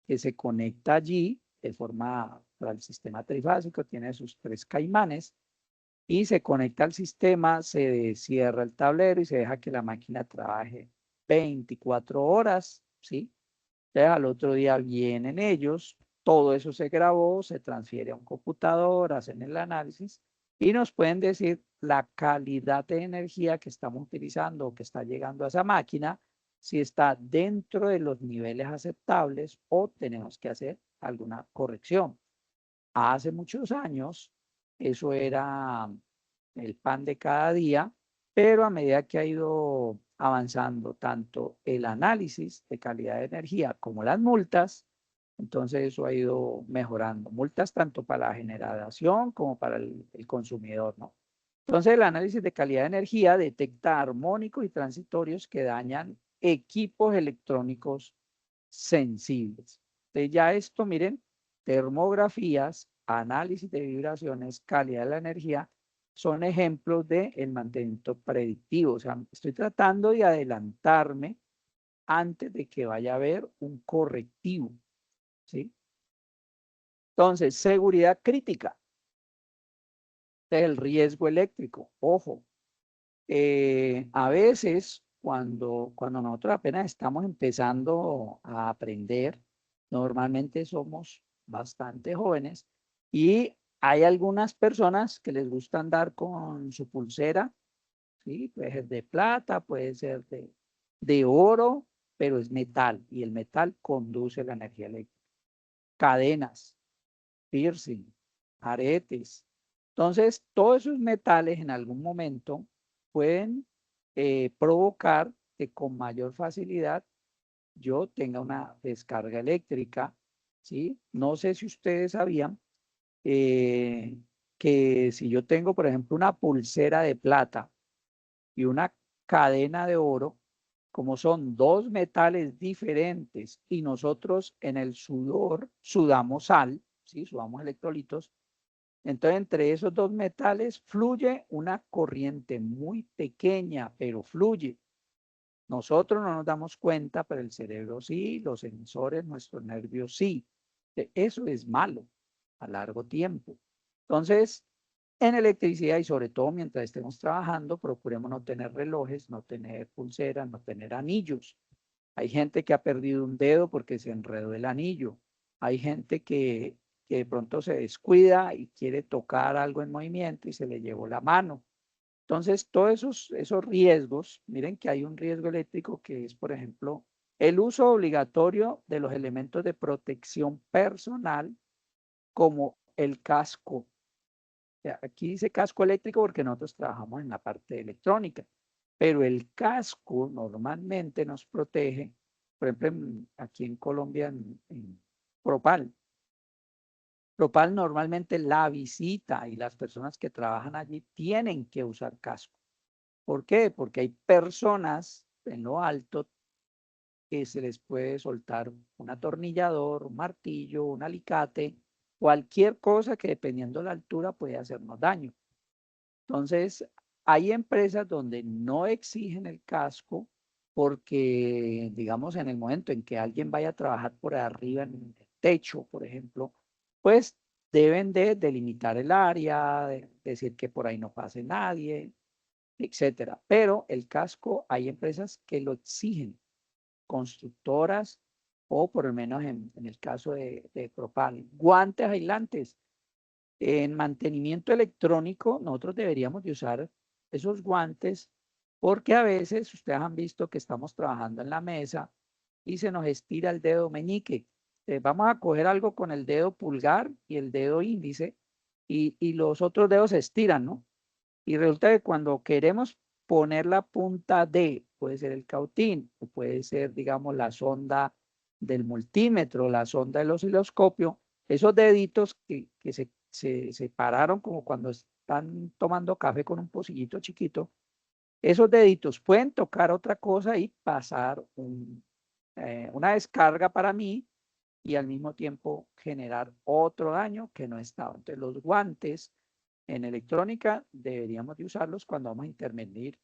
que se conecta allí de forma para el sistema trifásico, tiene sus 3 caimanes y se conecta al sistema, se cierra el tablero y se deja que la máquina trabaje 24 horas, ¿sí? Entonces al otro día vienen ellos, todo eso se grabó, se transfiere a un computador, hacen el análisis y nos pueden decir la calidad de energía que estamos utilizando o que está llegando a esa máquina, si está dentro de los niveles aceptables o tenemos que hacer alguna corrección. Hace muchos años eso era el pan de cada día, pero a medida que ha ido avanzando tanto el análisis de calidad de energía como las multas, entonces eso ha ido mejorando. Multas tanto para la generación como para el consumidor, ¿no? Entonces el análisis de calidad de energía detecta armónicos y transitorios que dañan equipos electrónicos sensibles. Entonces ya esto, miren, termografías, análisis de vibraciones, calidad de la energía, son ejemplos del mantenimiento predictivo. O sea, estoy tratando de adelantarme antes de que vaya a haber un correctivo, ¿sí? Entonces, seguridad crítica del riesgo eléctrico. Ojo, a veces cuando nosotros apenas estamos empezando a aprender, normalmente somos bastante jóvenes y hay algunas personas que les gusta andar con su pulsera, ¿sí? Puede ser de plata, puede ser de oro, pero es metal y el metal conduce la energía eléctrica. Cadenas, piercing, aretes. Entonces, todos esos metales en algún momento pueden provocar que con mayor facilidad yo tenga una descarga eléctrica, ¿sí? No sé si ustedes sabían eh, que si yo tengo, por ejemplo, una pulsera de plata y una cadena de oro, como son dos metales diferentes y nosotros en el sudor sudamos sal, ¿sí? Sudamos electrolitos, entonces entre esos dos metales fluye una corriente muy pequeña, pero fluye. Nosotros no nos damos cuenta, pero el cerebro sí, los sensores, nuestros nervios sí. Eso es malo a largo tiempo. Entonces, en electricidad y sobre todo mientras estemos trabajando, procuremos no tener relojes, no tener pulseras, no tener anillos. Hay gente que ha perdido un dedo porque se enredó el anillo. Hay gente que de pronto se descuida y quiere tocar algo en movimiento y se le llevó la mano. Entonces, todos esos riesgos, miren que hay un riesgo eléctrico que es, por ejemplo, el uso obligatorio de los elementos de protección personal como el casco. Aquí dice casco eléctrico porque nosotros trabajamos en la parte electrónica, pero el casco normalmente nos protege, por ejemplo, aquí en Colombia, en Propal. Propal normalmente la visita y las personas que trabajan allí tienen que usar casco. ¿Por qué? Porque hay personas en lo alto que se les puede soltar un atornillador, un martillo, un alicate, cualquier cosa que dependiendo de la altura puede hacernos daño. Entonces, hay empresas donde no exigen el casco porque, digamos, en el momento en que alguien vaya a trabajar por arriba en el techo, por ejemplo, pues deben de delimitar el área, de decir que por ahí no pase nadie, etcétera. Pero el casco hay empresas que lo exigen, constructoras o por lo menos en el caso de Propal, guantes aislantes. En mantenimiento electrónico, nosotros deberíamos de usar esos guantes porque a veces ustedes han visto que estamos trabajando en la mesa y se nos estira el dedo meñique. Vamos a coger algo con el dedo pulgar y el dedo índice y los otros dedos se estiran, ¿no? Y resulta que cuando queremos poner la punta de, puede ser el cautín, o puede ser, digamos, la sonda del multímetro, la sonda del osciloscopio, esos deditos que se separaron como cuando están tomando café con un pocillito chiquito, esos deditos pueden tocar otra cosa y pasar una descarga para mí y al mismo tiempo generar otro daño que no estaba. Entonces los guantes en electrónica deberíamos de usarlos cuando vamos a intervenir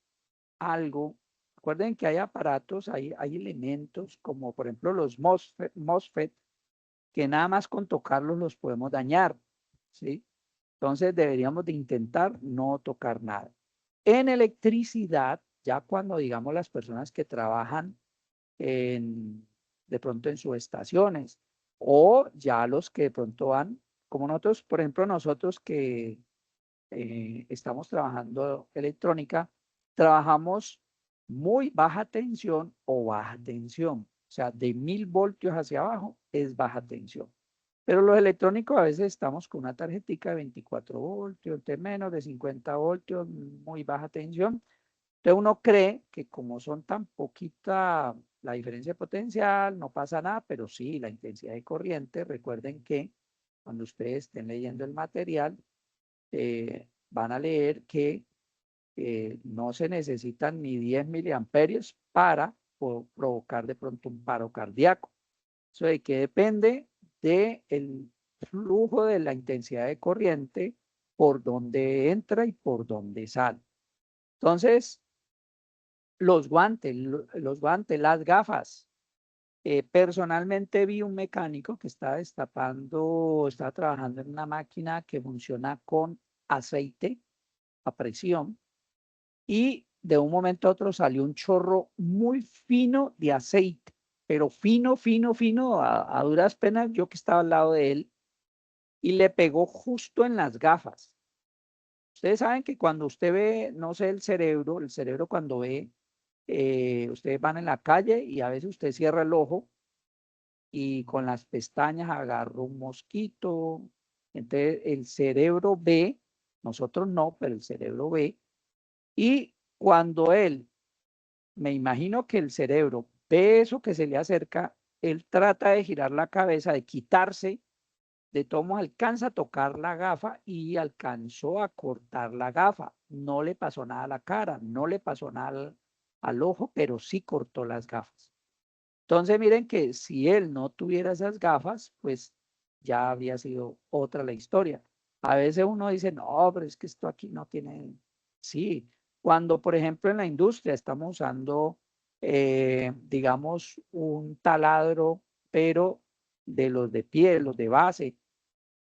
algo. Recuerden que hay aparatos, hay elementos como por ejemplo los MOSFET, que nada más con tocarlos los podemos dañar, ¿sí? Entonces deberíamos de intentar no tocar nada. En electricidad, ya cuando digamos las personas que trabajan de pronto en subestaciones o ya los que de pronto van, como nosotros, por ejemplo, nosotros que estamos trabajando electrónica, trabajamos muy baja tensión o baja tensión. O sea, de 1000 voltios hacia abajo es baja tensión. Pero los electrónicos a veces estamos con una tarjetita de 24 voltios, de menos de 50 voltios, muy baja tensión. Entonces uno cree que como son tan poquita la diferencia potencial, no pasa nada, pero sí, la intensidad de corriente, recuerden que cuando ustedes estén leyendo el material, van a leer que no se necesitan ni 10 miliamperios para provocar de pronto un paro cardíaco. Eso de que depende del flujo de la intensidad de corriente, por donde entra y por donde sale. Entonces, los guantes, las gafas. Personalmente vi un mecánico que estaba destapando, estaba trabajando en una máquina que funciona con aceite a presión y de un momento a otro salió un chorro muy fino de aceite, pero fino, fino, fino, a duras penas, yo que estaba al lado de él, y le pegó justo en las gafas. Ustedes saben que cuando usted ve, no sé, el cerebro cuando ve, ustedes van en la calle y a veces usted cierra el ojo y con las pestañas agarra un mosquito. Entonces el cerebro ve, nosotros no, pero el cerebro ve. Y cuando él, me imagino que el cerebro ve eso que se le acerca, él trata de girar la cabeza, de quitarse, de tomo alcanza a tocar la gafa y alcanzó a cortar la gafa. No le pasó nada a la cara, no le pasó nada al ojo, pero sí cortó las gafas. Entonces miren que si él no tuviera esas gafas, pues ya habría sido otra la historia. A veces uno dice, no, pero es que esto aquí no tiene. Sí, cuando por ejemplo en la industria estamos usando, digamos, un taladro, pero de los de pie, los de base,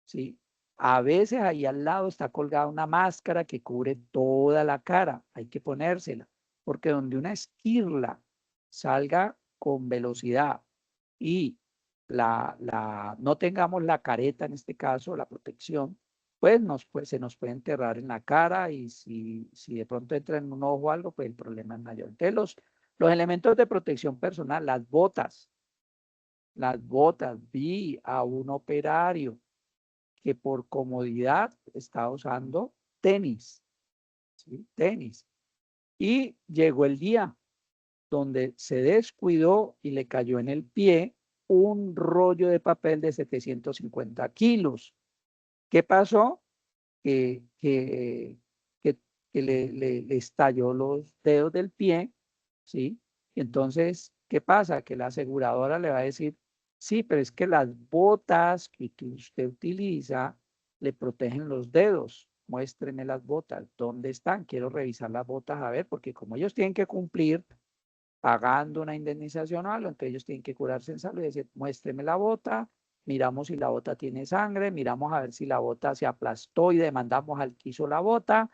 ¿sí? A veces ahí al lado está colgada una máscara que cubre toda la cara, hay que ponérsela, porque donde una esquirla salga con velocidad y no tengamos la careta, en este caso, la protección, pues se nos puede enterrar en la cara y si de pronto entra en un ojo o algo, pues el problema es mayor. Entonces, los elementos de protección personal, las botas, vi a un operario que por comodidad estaba usando tenis, ¿sí? Tenis. Y llegó el día donde se descuidó y le cayó en el pie un rollo de papel de 750 kilos. ¿Qué pasó? Que, que, que, que le estalló los dedos del pie, ¿sí? Y entonces, ¿qué pasa? Que la aseguradora le va a decir, sí, pero es que las botas que usted utiliza le protegen los dedos. Muéstreme las botas. ¿Dónde están? Quiero revisar las botas a ver, porque como ellos tienen que cumplir pagando una indemnización o algo, entonces ellos tienen que curarse en salud y decir, muéstreme la bota, miramos si la bota tiene sangre, miramos a ver si la bota se aplastó y demandamos al que hizo la bota.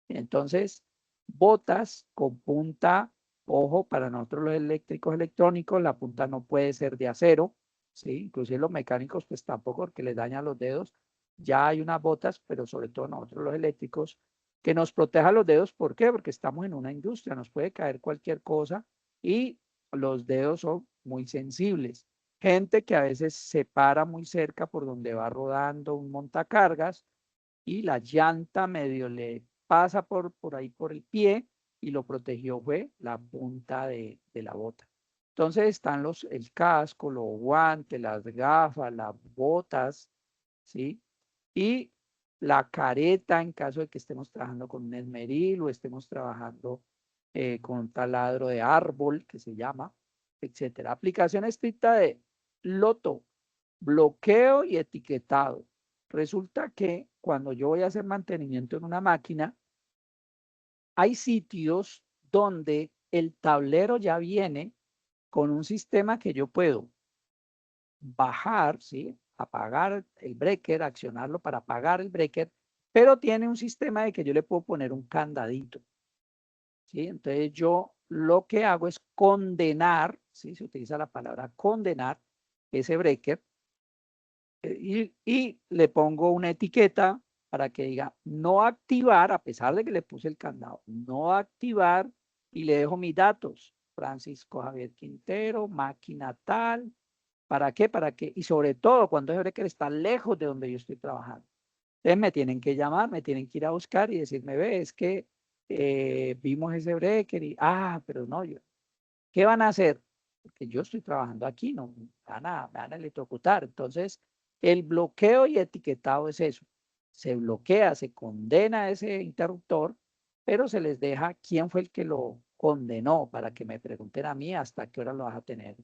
Entonces, botas con punta, ojo, para nosotros los eléctricos electrónicos, la punta no puede ser de acero, ¿sí? Inclusive los mecánicos, pues tampoco, porque les dañan los dedos. Ya hay unas botas, pero sobre todo nosotros los eléctricos, que nos proteja los dedos. ¿Por qué? Porque estamos en una industria, nos puede caer cualquier cosa y los dedos son muy sensibles. Gente que a veces se para muy cerca por donde va rodando un montacargas y la llanta medio le pasa por ahí por el pie y lo protegió fue la punta de la bota. Entonces están el casco, los guantes, las gafas, las botas, ¿sí? Y la careta en caso de que estemos trabajando con un esmeril o estemos trabajando con un taladro de árbol que se llama, etcétera. Aplicación estricta de loto, bloqueo y etiquetado. Resulta que cuando yo voy a hacer mantenimiento en una máquina, hay sitios donde el tablero ya viene con un sistema que yo puedo bajar, ¿sí? Apagar el breaker, accionarlo para apagar el breaker, pero tiene un sistema de que yo le puedo poner un candadito, ¿sí? Entonces yo lo que hago es condenar, ¿sí? Se utiliza la palabra condenar ese breaker y le pongo una etiqueta para que diga no activar, a pesar de que le puse el candado, no activar y le dejo mis datos. Francisco Javier Quintero, máquina tal. ¿Para qué? Para que, y sobre todo cuando ese breaker está lejos de donde yo estoy trabajando. Entonces me tienen que llamar, me tienen que ir a buscar y decirme, ve, es que vimos ese breaker y, pero no, ¿qué van a hacer? Porque yo estoy trabajando aquí, no me van a electrocutar. Entonces, el bloqueo y etiquetado es eso. Se bloquea, se condena ese interruptor, pero se les deja quién fue el que lo condenó para que me pregunten a mí hasta qué hora lo vas a tener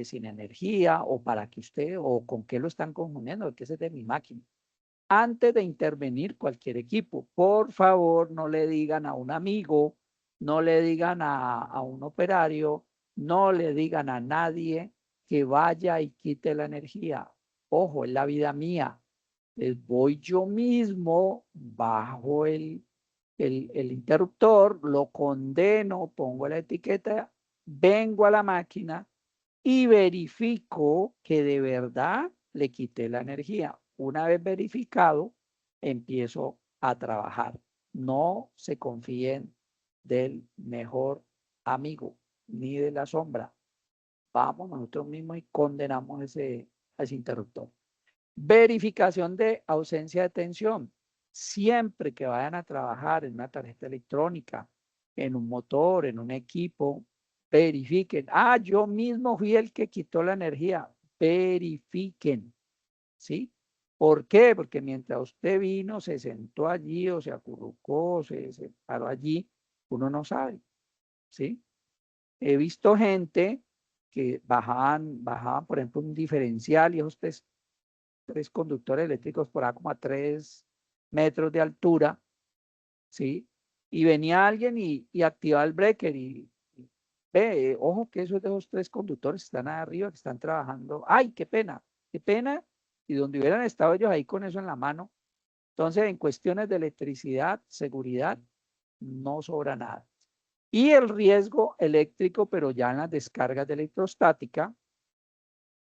sin energía o para que usted o con qué lo están confundiendo, porque ese es de mi máquina. Antes de intervenir cualquier equipo, por favor, no le digan a un amigo, no le digan a un operario, no le digan a nadie que vaya y quite la energía. Ojo, es la vida mía. Les voy yo mismo, bajo el interruptor, lo condeno, pongo la etiqueta, vengo a la máquina y verifico que de verdad le quité la energía. Una vez verificado, empiezo a trabajar. No se confíen del mejor amigo ni de la sombra. Vamos nosotros mismos y condenamos ese interruptor. Verificación de ausencia de tensión. Siempre que vayan a trabajar en una tarjeta electrónica, en un motor, en un equipo, verifiquen. Yo mismo fui el que quitó la energía. Verifiquen, ¿sí? ¿Por qué? Porque mientras usted vino, se sentó allí o se acurrucó, se paró allí, uno no sabe, ¿sí? He visto gente que bajaban, por ejemplo, un diferencial y esos tres conductores eléctricos por ahí como a 3 metros de altura, ¿sí? Y venía alguien y activaba el breaker y ve, ojo que esos de esos 3 conductores están ahí arriba, que están trabajando. ¡Ay, qué pena! Y donde hubieran estado ellos ahí con eso en la mano. Entonces, en cuestiones de electricidad, seguridad, no sobra nada. Y el riesgo eléctrico, pero ya en las descargas de electrostática,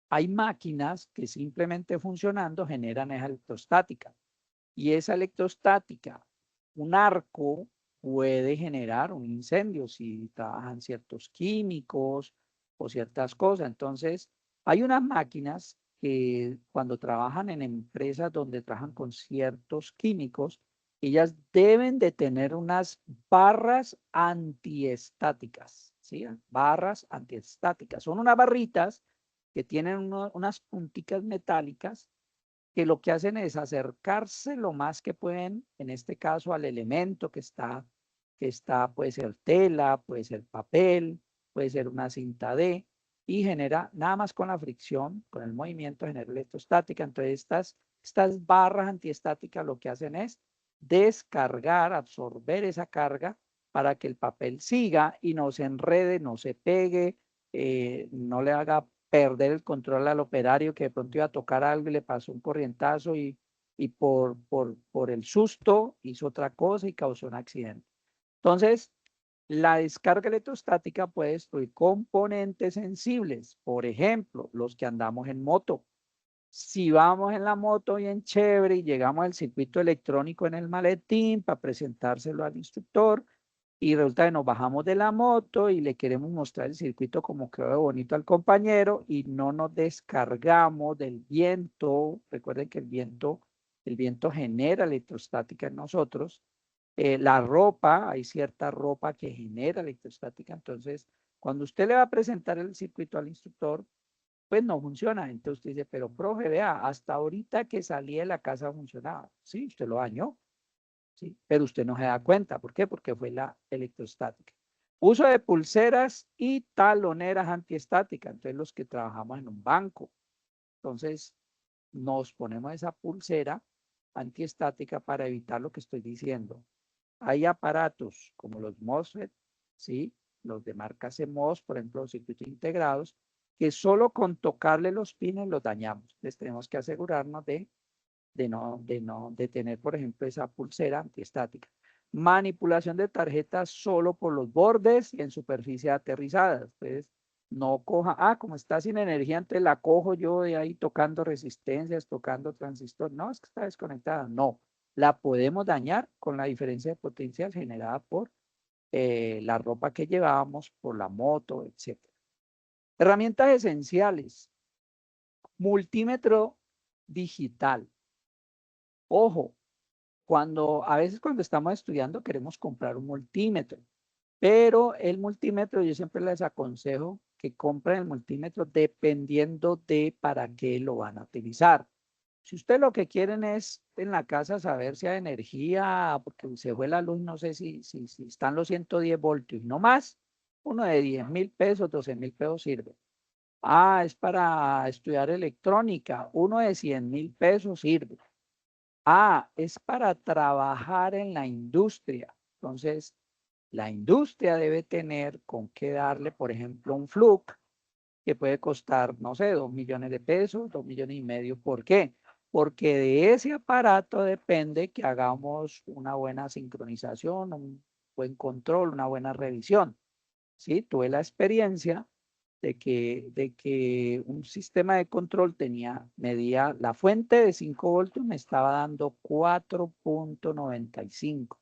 hay máquinas que simplemente funcionando generan esa electrostática. Y esa electrostática, un arco puede generar un incendio si trabajan ciertos químicos o ciertas cosas. Entonces, hay unas máquinas que cuando trabajan en empresas donde trabajan con ciertos químicos, ellas deben de tener unas barras antiestáticas, ¿sí? Barras antiestáticas. Son unas barritas que tienen unas punticas metálicas que lo que hacen es acercarse lo más que pueden, en este caso al elemento puede ser tela, puede ser papel, puede ser una cinta D, y genera, nada más con la fricción, con el movimiento, genera electrostática. Entonces estas barras antiestáticas lo que hacen es descargar, absorber esa carga para que el papel siga y no se enrede, no se pegue, no le haga perder el control al operario que de pronto iba a tocar algo y le pasó un corrientazo y por el susto hizo otra cosa y causó un accidente. Entonces, la descarga electrostática puede destruir componentes sensibles, por ejemplo, los que andamos en moto. Si vamos en la moto bien chévere y llegamos al circuito electrónico en el maletín para presentárselo al instructor, y resulta que nos bajamos de la moto y le queremos mostrar el circuito como quedó bonito al compañero y no nos descargamos del viento. Recuerden que el viento genera electrostática en nosotros. La ropa, hay cierta ropa que genera electrostática. Entonces, cuando usted le va a presentar el circuito al instructor, pues no funciona. Entonces usted dice, pero profe, vea, hasta ahorita que salí de la casa funcionaba. Sí, usted lo dañó. ¿Sí? Pero usted no se da cuenta. ¿Por qué? Porque fue la electrostática. Uso de pulseras y taloneras antiestáticas. Entonces, los que trabajamos en un banco, entonces nos ponemos esa pulsera antiestática para evitar lo que estoy diciendo. Hay aparatos como los MOSFET, ¿sí? Los de marca CMOS, por ejemplo, los circuitos integrados, que solo con tocarle los pines los dañamos. Les tenemos que asegurarnos de tener, por ejemplo, esa pulsera antiestática. Manipulación de tarjetas solo por los bordes y en superficie aterrizada. Entonces, no coja, como está sin energía, entonces la cojo yo de ahí tocando resistencias, tocando transistor. No, es que está desconectada. No, la podemos dañar con la diferencia de potencial generada por la ropa que llevábamos, por la moto, etc. Herramientas esenciales. Multímetro digital. Ojo, a veces cuando estamos estudiando queremos comprar un multímetro, pero el multímetro yo siempre les aconsejo que compren el multímetro dependiendo de para qué lo van a utilizar. Si usted lo que quieren es en la casa saber si hay energía, porque se fue la luz, no sé si están los 110 voltios, no más, uno de 10.000 pesos, 12.000 pesos sirve. Es para estudiar electrónica, uno de 100.000 pesos sirve. Es para trabajar en la industria. Entonces, la industria debe tener con qué darle, por ejemplo, un FLUC que puede costar, no sé, 2 millones de pesos, 2,5 millones. ¿Por qué? Porque de ese aparato depende que hagamos una buena sincronización, un buen control, una buena revisión. ¿Sí? Tuve la experiencia de que un sistema de control medía la fuente de 5 voltios, me estaba dando 4,95.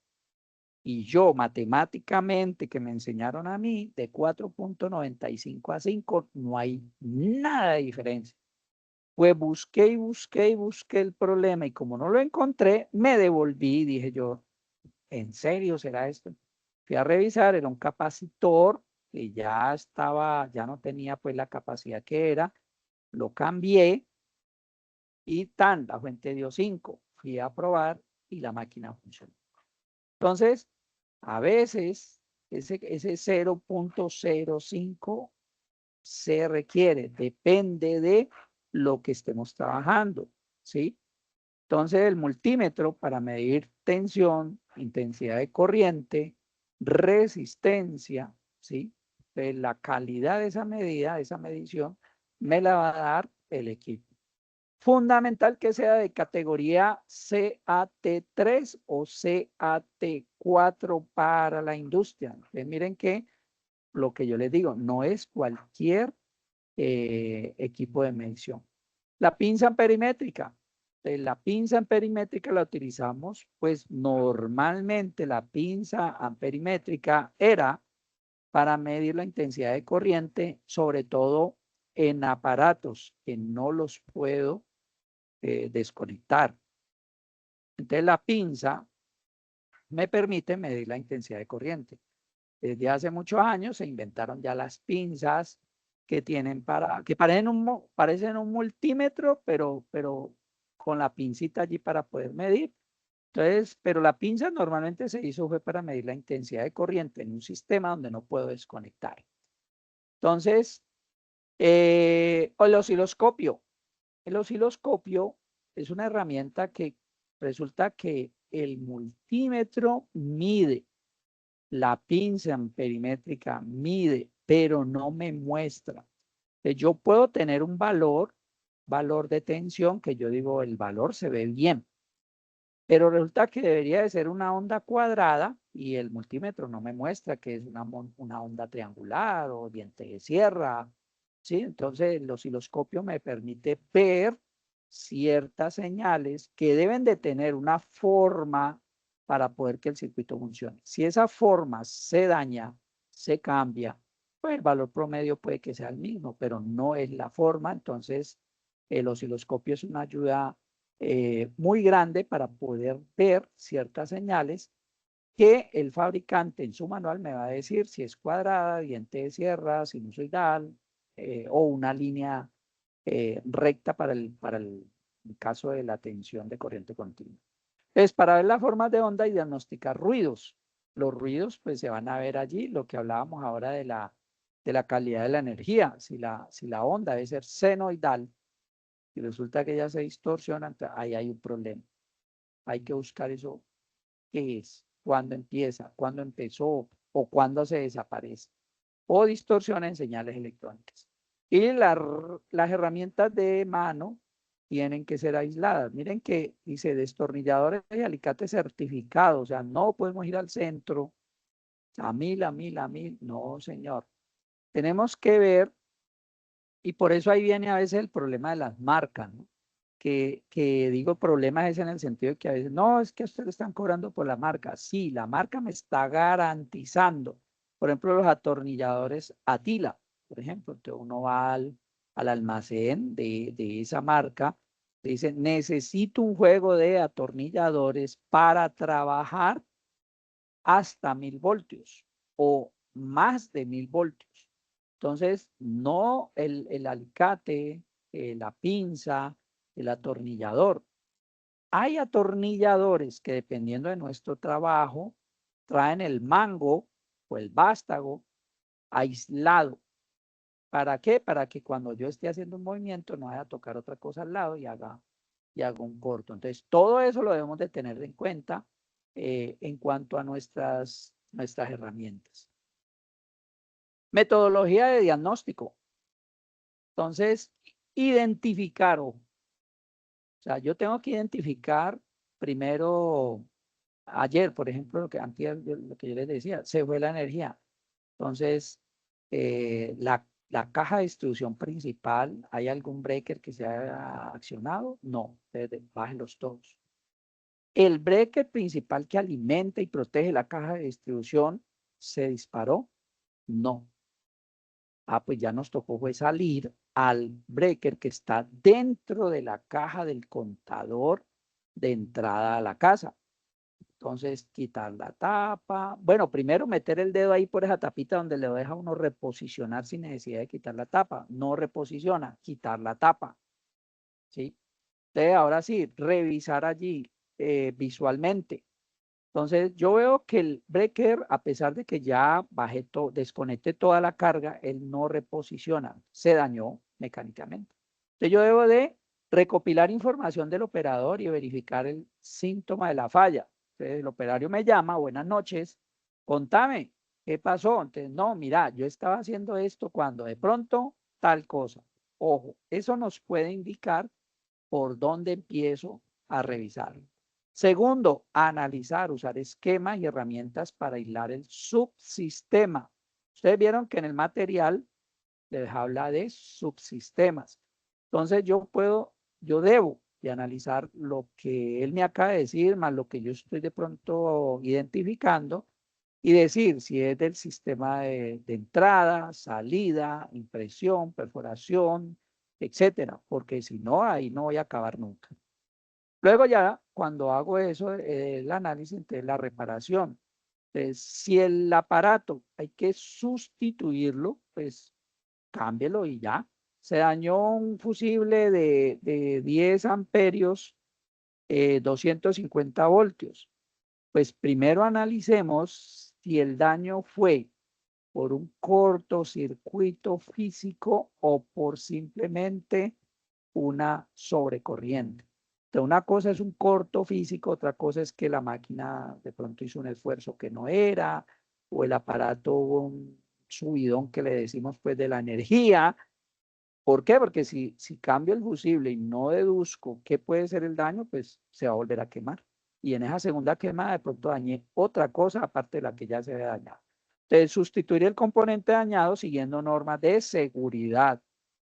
Y yo matemáticamente que me enseñaron a mí, de 4,95 a 5 no hay nada de diferencia. Pues busqué y busqué y busqué el problema y como no lo encontré, me devolví y dije yo, ¿en serio será esto? Fui a revisar, era un capacitor que ya no tenía pues la capacidad que era, lo cambié y la fuente dio 5. Fui a probar y la máquina funcionó. Entonces, a veces ese 0,05 se requiere, depende de lo que estemos trabajando, ¿sí? Entonces, el multímetro para medir tensión, intensidad de corriente, resistencia, ¿sí? La calidad de esa medida, de esa medición, me la va a dar el equipo. Fundamental que sea de categoría CAT3 o CAT4 para la industria. Entonces, miren que lo que yo les digo, no es cualquier equipo de medición. La pinza perimétrica. La pinza amperimétrica la utilizamos, pues normalmente la pinza amperimétrica era para medir la intensidad de corriente, sobre todo en aparatos que no los puedo desconectar. Entonces la pinza me permite medir la intensidad de corriente. Desde hace muchos años se inventaron ya las pinzas que tienen que parecen un multímetro, pero con la pincita allí para poder medir. Entonces, pero la pinza normalmente se hizo fue para medir la intensidad de corriente en un sistema donde no puedo desconectar. Entonces, el osciloscopio. El osciloscopio es una herramienta que resulta que el multímetro mide, la pinza perimétrica mide, pero no me muestra. Yo puedo tener un valor de tensión que yo digo, el valor se ve bien, pero resulta que debería de ser una onda cuadrada y el multímetro no me muestra que es una onda triangular o diente de sierra, ¿sí? Entonces el osciloscopio me permite ver ciertas señales que deben de tener una forma para poder que el circuito funcione. Si esa forma se daña, se cambia, pues el valor promedio puede que sea el mismo, pero no es la forma. Entonces el osciloscopio es una ayuda muy grande para poder ver ciertas señales que el fabricante en su manual me va a decir si es cuadrada, diente de sierra, sinusoidal o una línea recta para el caso de la tensión de corriente continua. Es para ver las formas de onda y diagnosticar ruidos. Los ruidos pues se van a ver allí, lo que hablábamos ahora de la calidad de la energía. Si la onda debe ser senoidal, y resulta que ya se distorsiona, ahí hay un problema. Hay que buscar eso, qué es, cuándo empieza, cuándo empezó o cuándo se desaparece. O distorsiona en señales electrónicas. Y las herramientas de mano tienen que ser aisladas. Miren que dice destornilladores y alicates certificados. O sea, no podemos ir al centro a mil. No, señor. Tenemos que ver, y por eso ahí viene a veces el problema de las marcas, ¿no? Que digo problemas es en el sentido de que a veces, no, es que ustedes están cobrando por la marca. Sí, la marca me está garantizando. Por ejemplo, los atornilladores Atila, por ejemplo, entonces uno va al almacén de esa marca, dice, necesito un juego de atornilladores para trabajar hasta 1000 voltios o más de 1000 voltios. Entonces, no el alicate, la pinza, el atornillador. Hay atornilladores que dependiendo de nuestro trabajo traen el mango o el vástago aislado. ¿Para qué? Para que cuando yo esté haciendo un movimiento no vaya a tocar otra cosa al lado y haga un corto. Entonces, todo eso lo debemos de tener en cuenta en cuanto a nuestras herramientas. Metodología de diagnóstico. Entonces, identificar, o sea, yo tengo que identificar primero, ayer, por ejemplo, lo que yo les decía, se fue la energía. Entonces, la caja de distribución principal, ¿hay algún breaker que se haya accionado? No, bájenlos todos. El breaker principal que alimenta y protege la caja de distribución se disparó. No. Pues ya nos tocó fue salir al breaker que está dentro de la caja del contador de entrada a la casa. Entonces, quitar la tapa. Bueno, primero meter el dedo ahí por esa tapita donde le deja uno reposicionar sin necesidad de quitar la tapa. No reposiciona, quitar la tapa. ¿Sí? Entonces, ahora sí, revisar allí visualmente. Entonces, yo veo que el breaker, a pesar de que ya desconecté toda la carga, él no reposiciona, se dañó mecánicamente. Entonces, yo debo de recopilar información del operador y verificar el síntoma de la falla. Entonces, el operario me llama, buenas noches, contame, ¿qué pasó? Entonces, no, mira, yo estaba haciendo esto cuando de pronto tal cosa. Ojo, eso nos puede indicar por dónde empiezo a revisar. Segundo, analizar, usar esquemas y herramientas para aislar el subsistema. Ustedes vieron que en el material les habla de subsistemas. Entonces yo debo de analizar lo que él me acaba de decir, más lo que yo estoy de pronto identificando y decir si es del sistema de entrada, salida, impresión, perforación, etcétera, porque si no, ahí no voy a acabar nunca. Luego ya, cuando hago eso, el análisis de la reparación. Entonces, si el aparato hay que sustituirlo, pues cámbielo y ya. Se dañó un fusible de 10 amperios, 250 voltios. Pues primero analicemos si el daño fue por un cortocircuito físico o por simplemente una sobrecorriente. Entonces, una cosa es un corto físico, otra cosa es que la máquina de pronto hizo un esfuerzo que no era, o el aparato hubo un subidón que le decimos pues de la energía. ¿Por qué? Porque si cambio el fusible y no deduzco qué puede ser el daño, pues se va a volver a quemar. Y en esa segunda quemada de pronto dañé otra cosa aparte de la que ya se había dañado. Entonces, sustituir el componente dañado siguiendo normas de seguridad.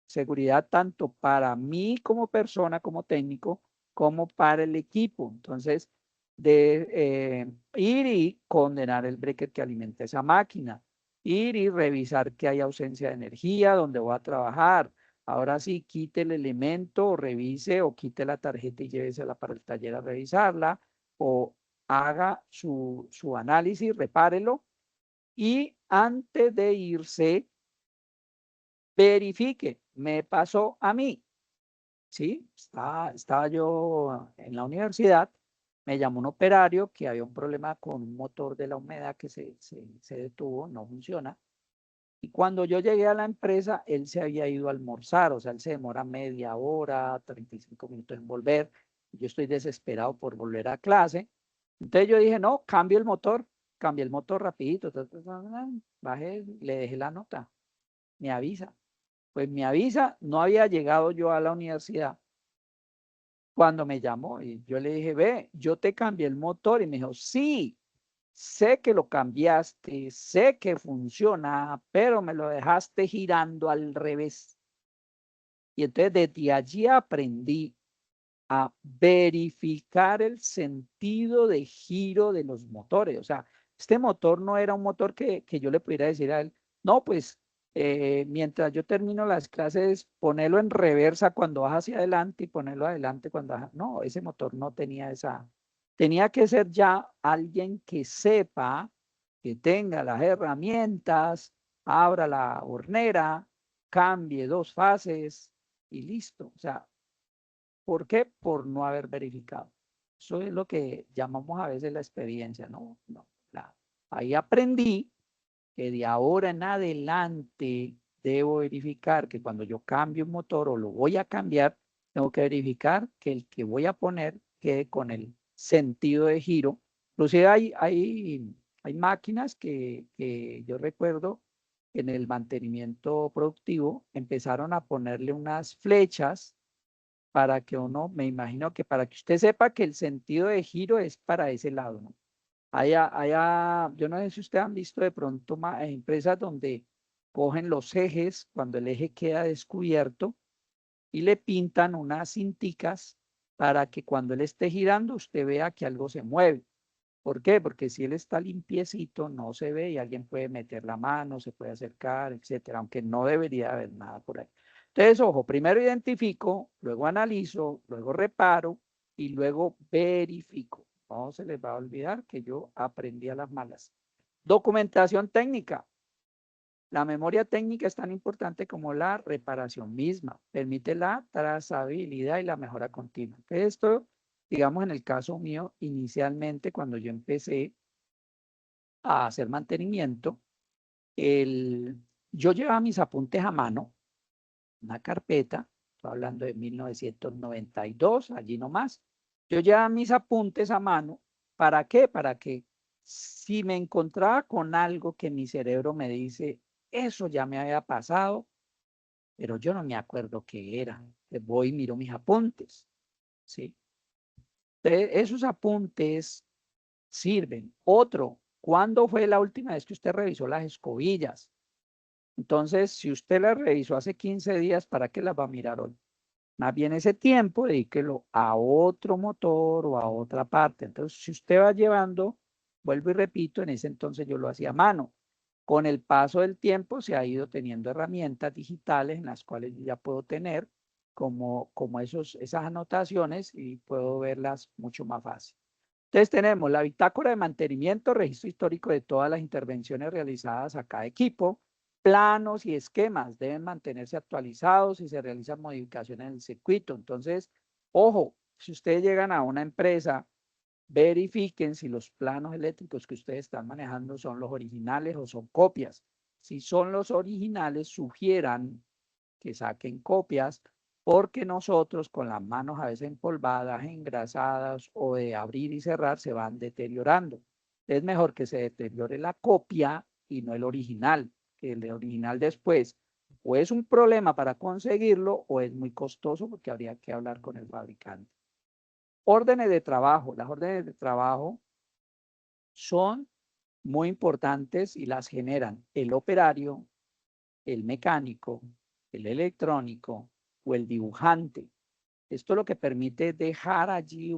Seguridad tanto para mí como persona, como técnico, como para el equipo. Entonces, de ir y condenar el breaker que alimenta esa máquina, ir y revisar que hay ausencia de energía donde voy a trabajar. Ahora sí, quite el elemento, o revise o quite la tarjeta y llévesela para el taller a revisarla, o haga su análisis, repárelo y antes de irse, verifique, me pasó a mí. Sí, estaba yo en la universidad, me llamó un operario que había un problema con un motor de la humedad que se detuvo, no funciona. Y cuando yo llegué a la empresa, él se había ido a almorzar, o sea, él se demora media hora, 35 minutos en volver. Yo estoy desesperado por volver a clase. Entonces yo dije, no, cambio el motor, cambié el motor rapidito, bajé, le dejé la nota, me avisa. Pues me avisa, no había llegado yo a la universidad cuando me llamó y yo le dije, ve, yo te cambié el motor y me dijo, sí, sé que lo cambiaste, sé que funciona, pero me lo dejaste girando al revés. Y entonces desde allí aprendí a verificar el sentido de giro de los motores. O sea, este motor no era un motor que yo le pudiera decir a él, no, pues mientras yo termino las clases, ponerlo en reversa cuando vas hacia adelante y ponerlo adelante cuando vas. No, ese motor no tenía esa. Tenía que ser ya alguien que sepa, que tenga las herramientas, abra la hornera, cambie dos fases y listo. O sea, ¿por qué? Por no haber verificado. Eso es lo que llamamos a veces la experiencia, ¿no? Ahí aprendí que de ahora en adelante debo verificar que cuando yo cambio un motor o lo voy a cambiar, tengo que verificar que el que voy a poner quede con el sentido de giro. Inclusive hay máquinas que yo recuerdo en el mantenimiento productivo empezaron a ponerle unas flechas para que uno, me imagino que para que usted sepa que el sentido de giro es para ese lado, ¿no? Yo no sé si ustedes han visto de pronto empresas donde cogen los ejes cuando el eje queda descubierto y le pintan unas cinticas para que cuando él esté girando usted vea que algo se mueve. ¿Por qué? Porque si él está limpiecito, no se ve y alguien puede meter la mano, se puede acercar, etcétera, aunque no debería haber nada por ahí. Entonces, ojo, primero identifico, luego analizo, luego reparo y luego verifico. No se les va a olvidar que yo aprendí a las malas. Documentación técnica. La memoria técnica es tan importante como la reparación misma. Permite la trazabilidad y la mejora continua. Esto, digamos, en el caso mío, inicialmente cuando yo empecé a hacer mantenimiento, yo llevaba mis apuntes a mano, una carpeta, estoy hablando de 1992, allí nomás. Yo llevaba mis apuntes a mano, ¿para qué? Para que si me encontraba con algo que mi cerebro me dice, eso ya me había pasado, pero yo no me acuerdo qué era. Voy y miro mis apuntes. ¿sí? Entonces, esos apuntes sirven. Otro, ¿cuándo fue la última vez que usted revisó las escobillas? Entonces, si usted las revisó hace 15 días, ¿para qué las va a mirar hoy? Más bien ese tiempo, dedíquelo a otro motor o a otra parte. Entonces, si usted va llevando, vuelvo y repito, en ese entonces yo lo hacía a mano. Con el paso del tiempo se ha ido teniendo herramientas digitales en las cuales yo ya puedo tener como esas anotaciones y puedo verlas mucho más fácil. Entonces tenemos la bitácora de mantenimiento, registro histórico de todas las intervenciones realizadas a cada equipo, planos y esquemas deben mantenerse actualizados si se realizan modificaciones en el circuito. Entonces, ojo, si ustedes llegan a una empresa, verifiquen si los planos eléctricos que ustedes están manejando son los originales o son copias. Si son los originales, sugieran que saquen copias porque nosotros con las manos a veces empolvadas, engrasadas o de abrir y cerrar se van deteriorando. Es mejor que se deteriore la copia y no el original, que el original después o es un problema para conseguirlo o es muy costoso porque habría que hablar con el fabricante. Órdenes de trabajo. Las órdenes de trabajo son muy importantes y las generan el operario, el mecánico, el electrónico o el dibujante. Esto lo que permite dejar allí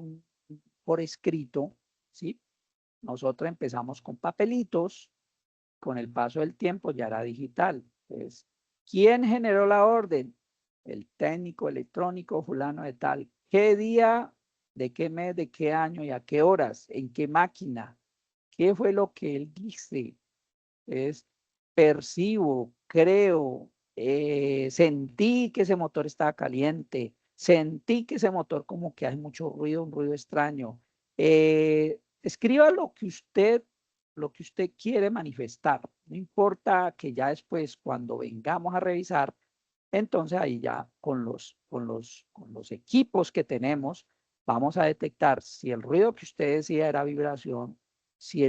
por escrito, ¿sí? Nosotros empezamos con papelitos, con el paso del tiempo ya era digital. Entonces, ¿quién generó la orden? El técnico electrónico fulano de tal. ¿Qué día, de qué mes, de qué año y a qué horas? ¿En qué máquina? ¿Qué fue lo que él dice? Es percibo, creo, sentí que ese motor estaba caliente, sentí que ese motor como que hay mucho ruido, un ruido extraño. Escriba lo que usted quiere manifestar. No importa que ya después, cuando vengamos a revisar, entonces ahí ya con los equipos que tenemos, vamos a detectar si el ruido que usted decía era vibración, si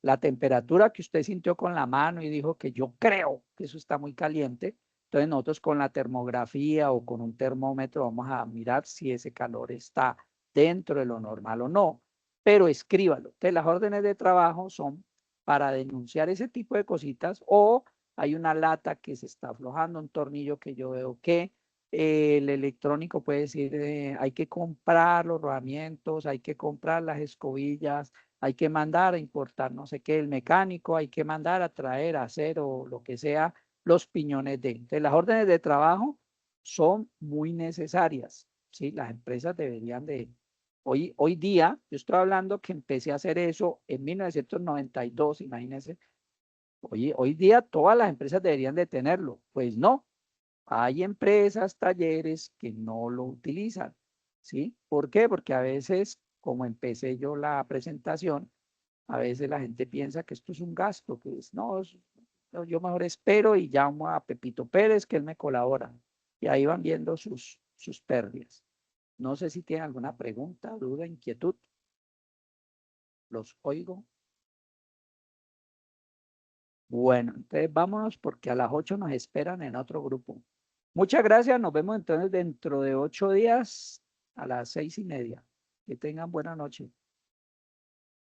la temperatura que usted sintió con la mano y dijo que yo creo que eso está muy caliente. Entonces nosotros con la termografía o con un termómetro vamos a mirar si ese calor está dentro de lo normal o no, pero escríbalo. Entonces las órdenes de trabajo son para denunciar ese tipo de cositas o hay una lata que se está aflojando, un tornillo que yo veo que el electrónico puede decir, hay que comprar los rodamientos, hay que comprar las escobillas, hay que mandar a importar no sé qué, el mecánico, hay que mandar a traer, a hacer o lo que sea, los piñones de. Entonces, las órdenes de trabajo son muy necesarias, ¿sí? Las empresas deberían de. Hoy día, yo estoy hablando que empecé a hacer eso en 1992, imagínense. Hoy día todas las empresas deberían de tenerlo. Pues no, hay empresas, talleres que no lo utilizan, ¿sí? ¿Por qué? Porque a veces, como empecé yo la presentación, a veces la gente piensa que esto es un gasto, que es, no, no, yo mejor espero y llamo a Pepito Pérez que él me colabora. Y ahí van viendo sus pérdidas. No sé si tienen alguna pregunta, duda, inquietud. Los oigo. Bueno, entonces vámonos porque a las 8 nos esperan en otro grupo. Muchas gracias, nos vemos entonces dentro de 8 días a las 6:30. Que tengan buena noche.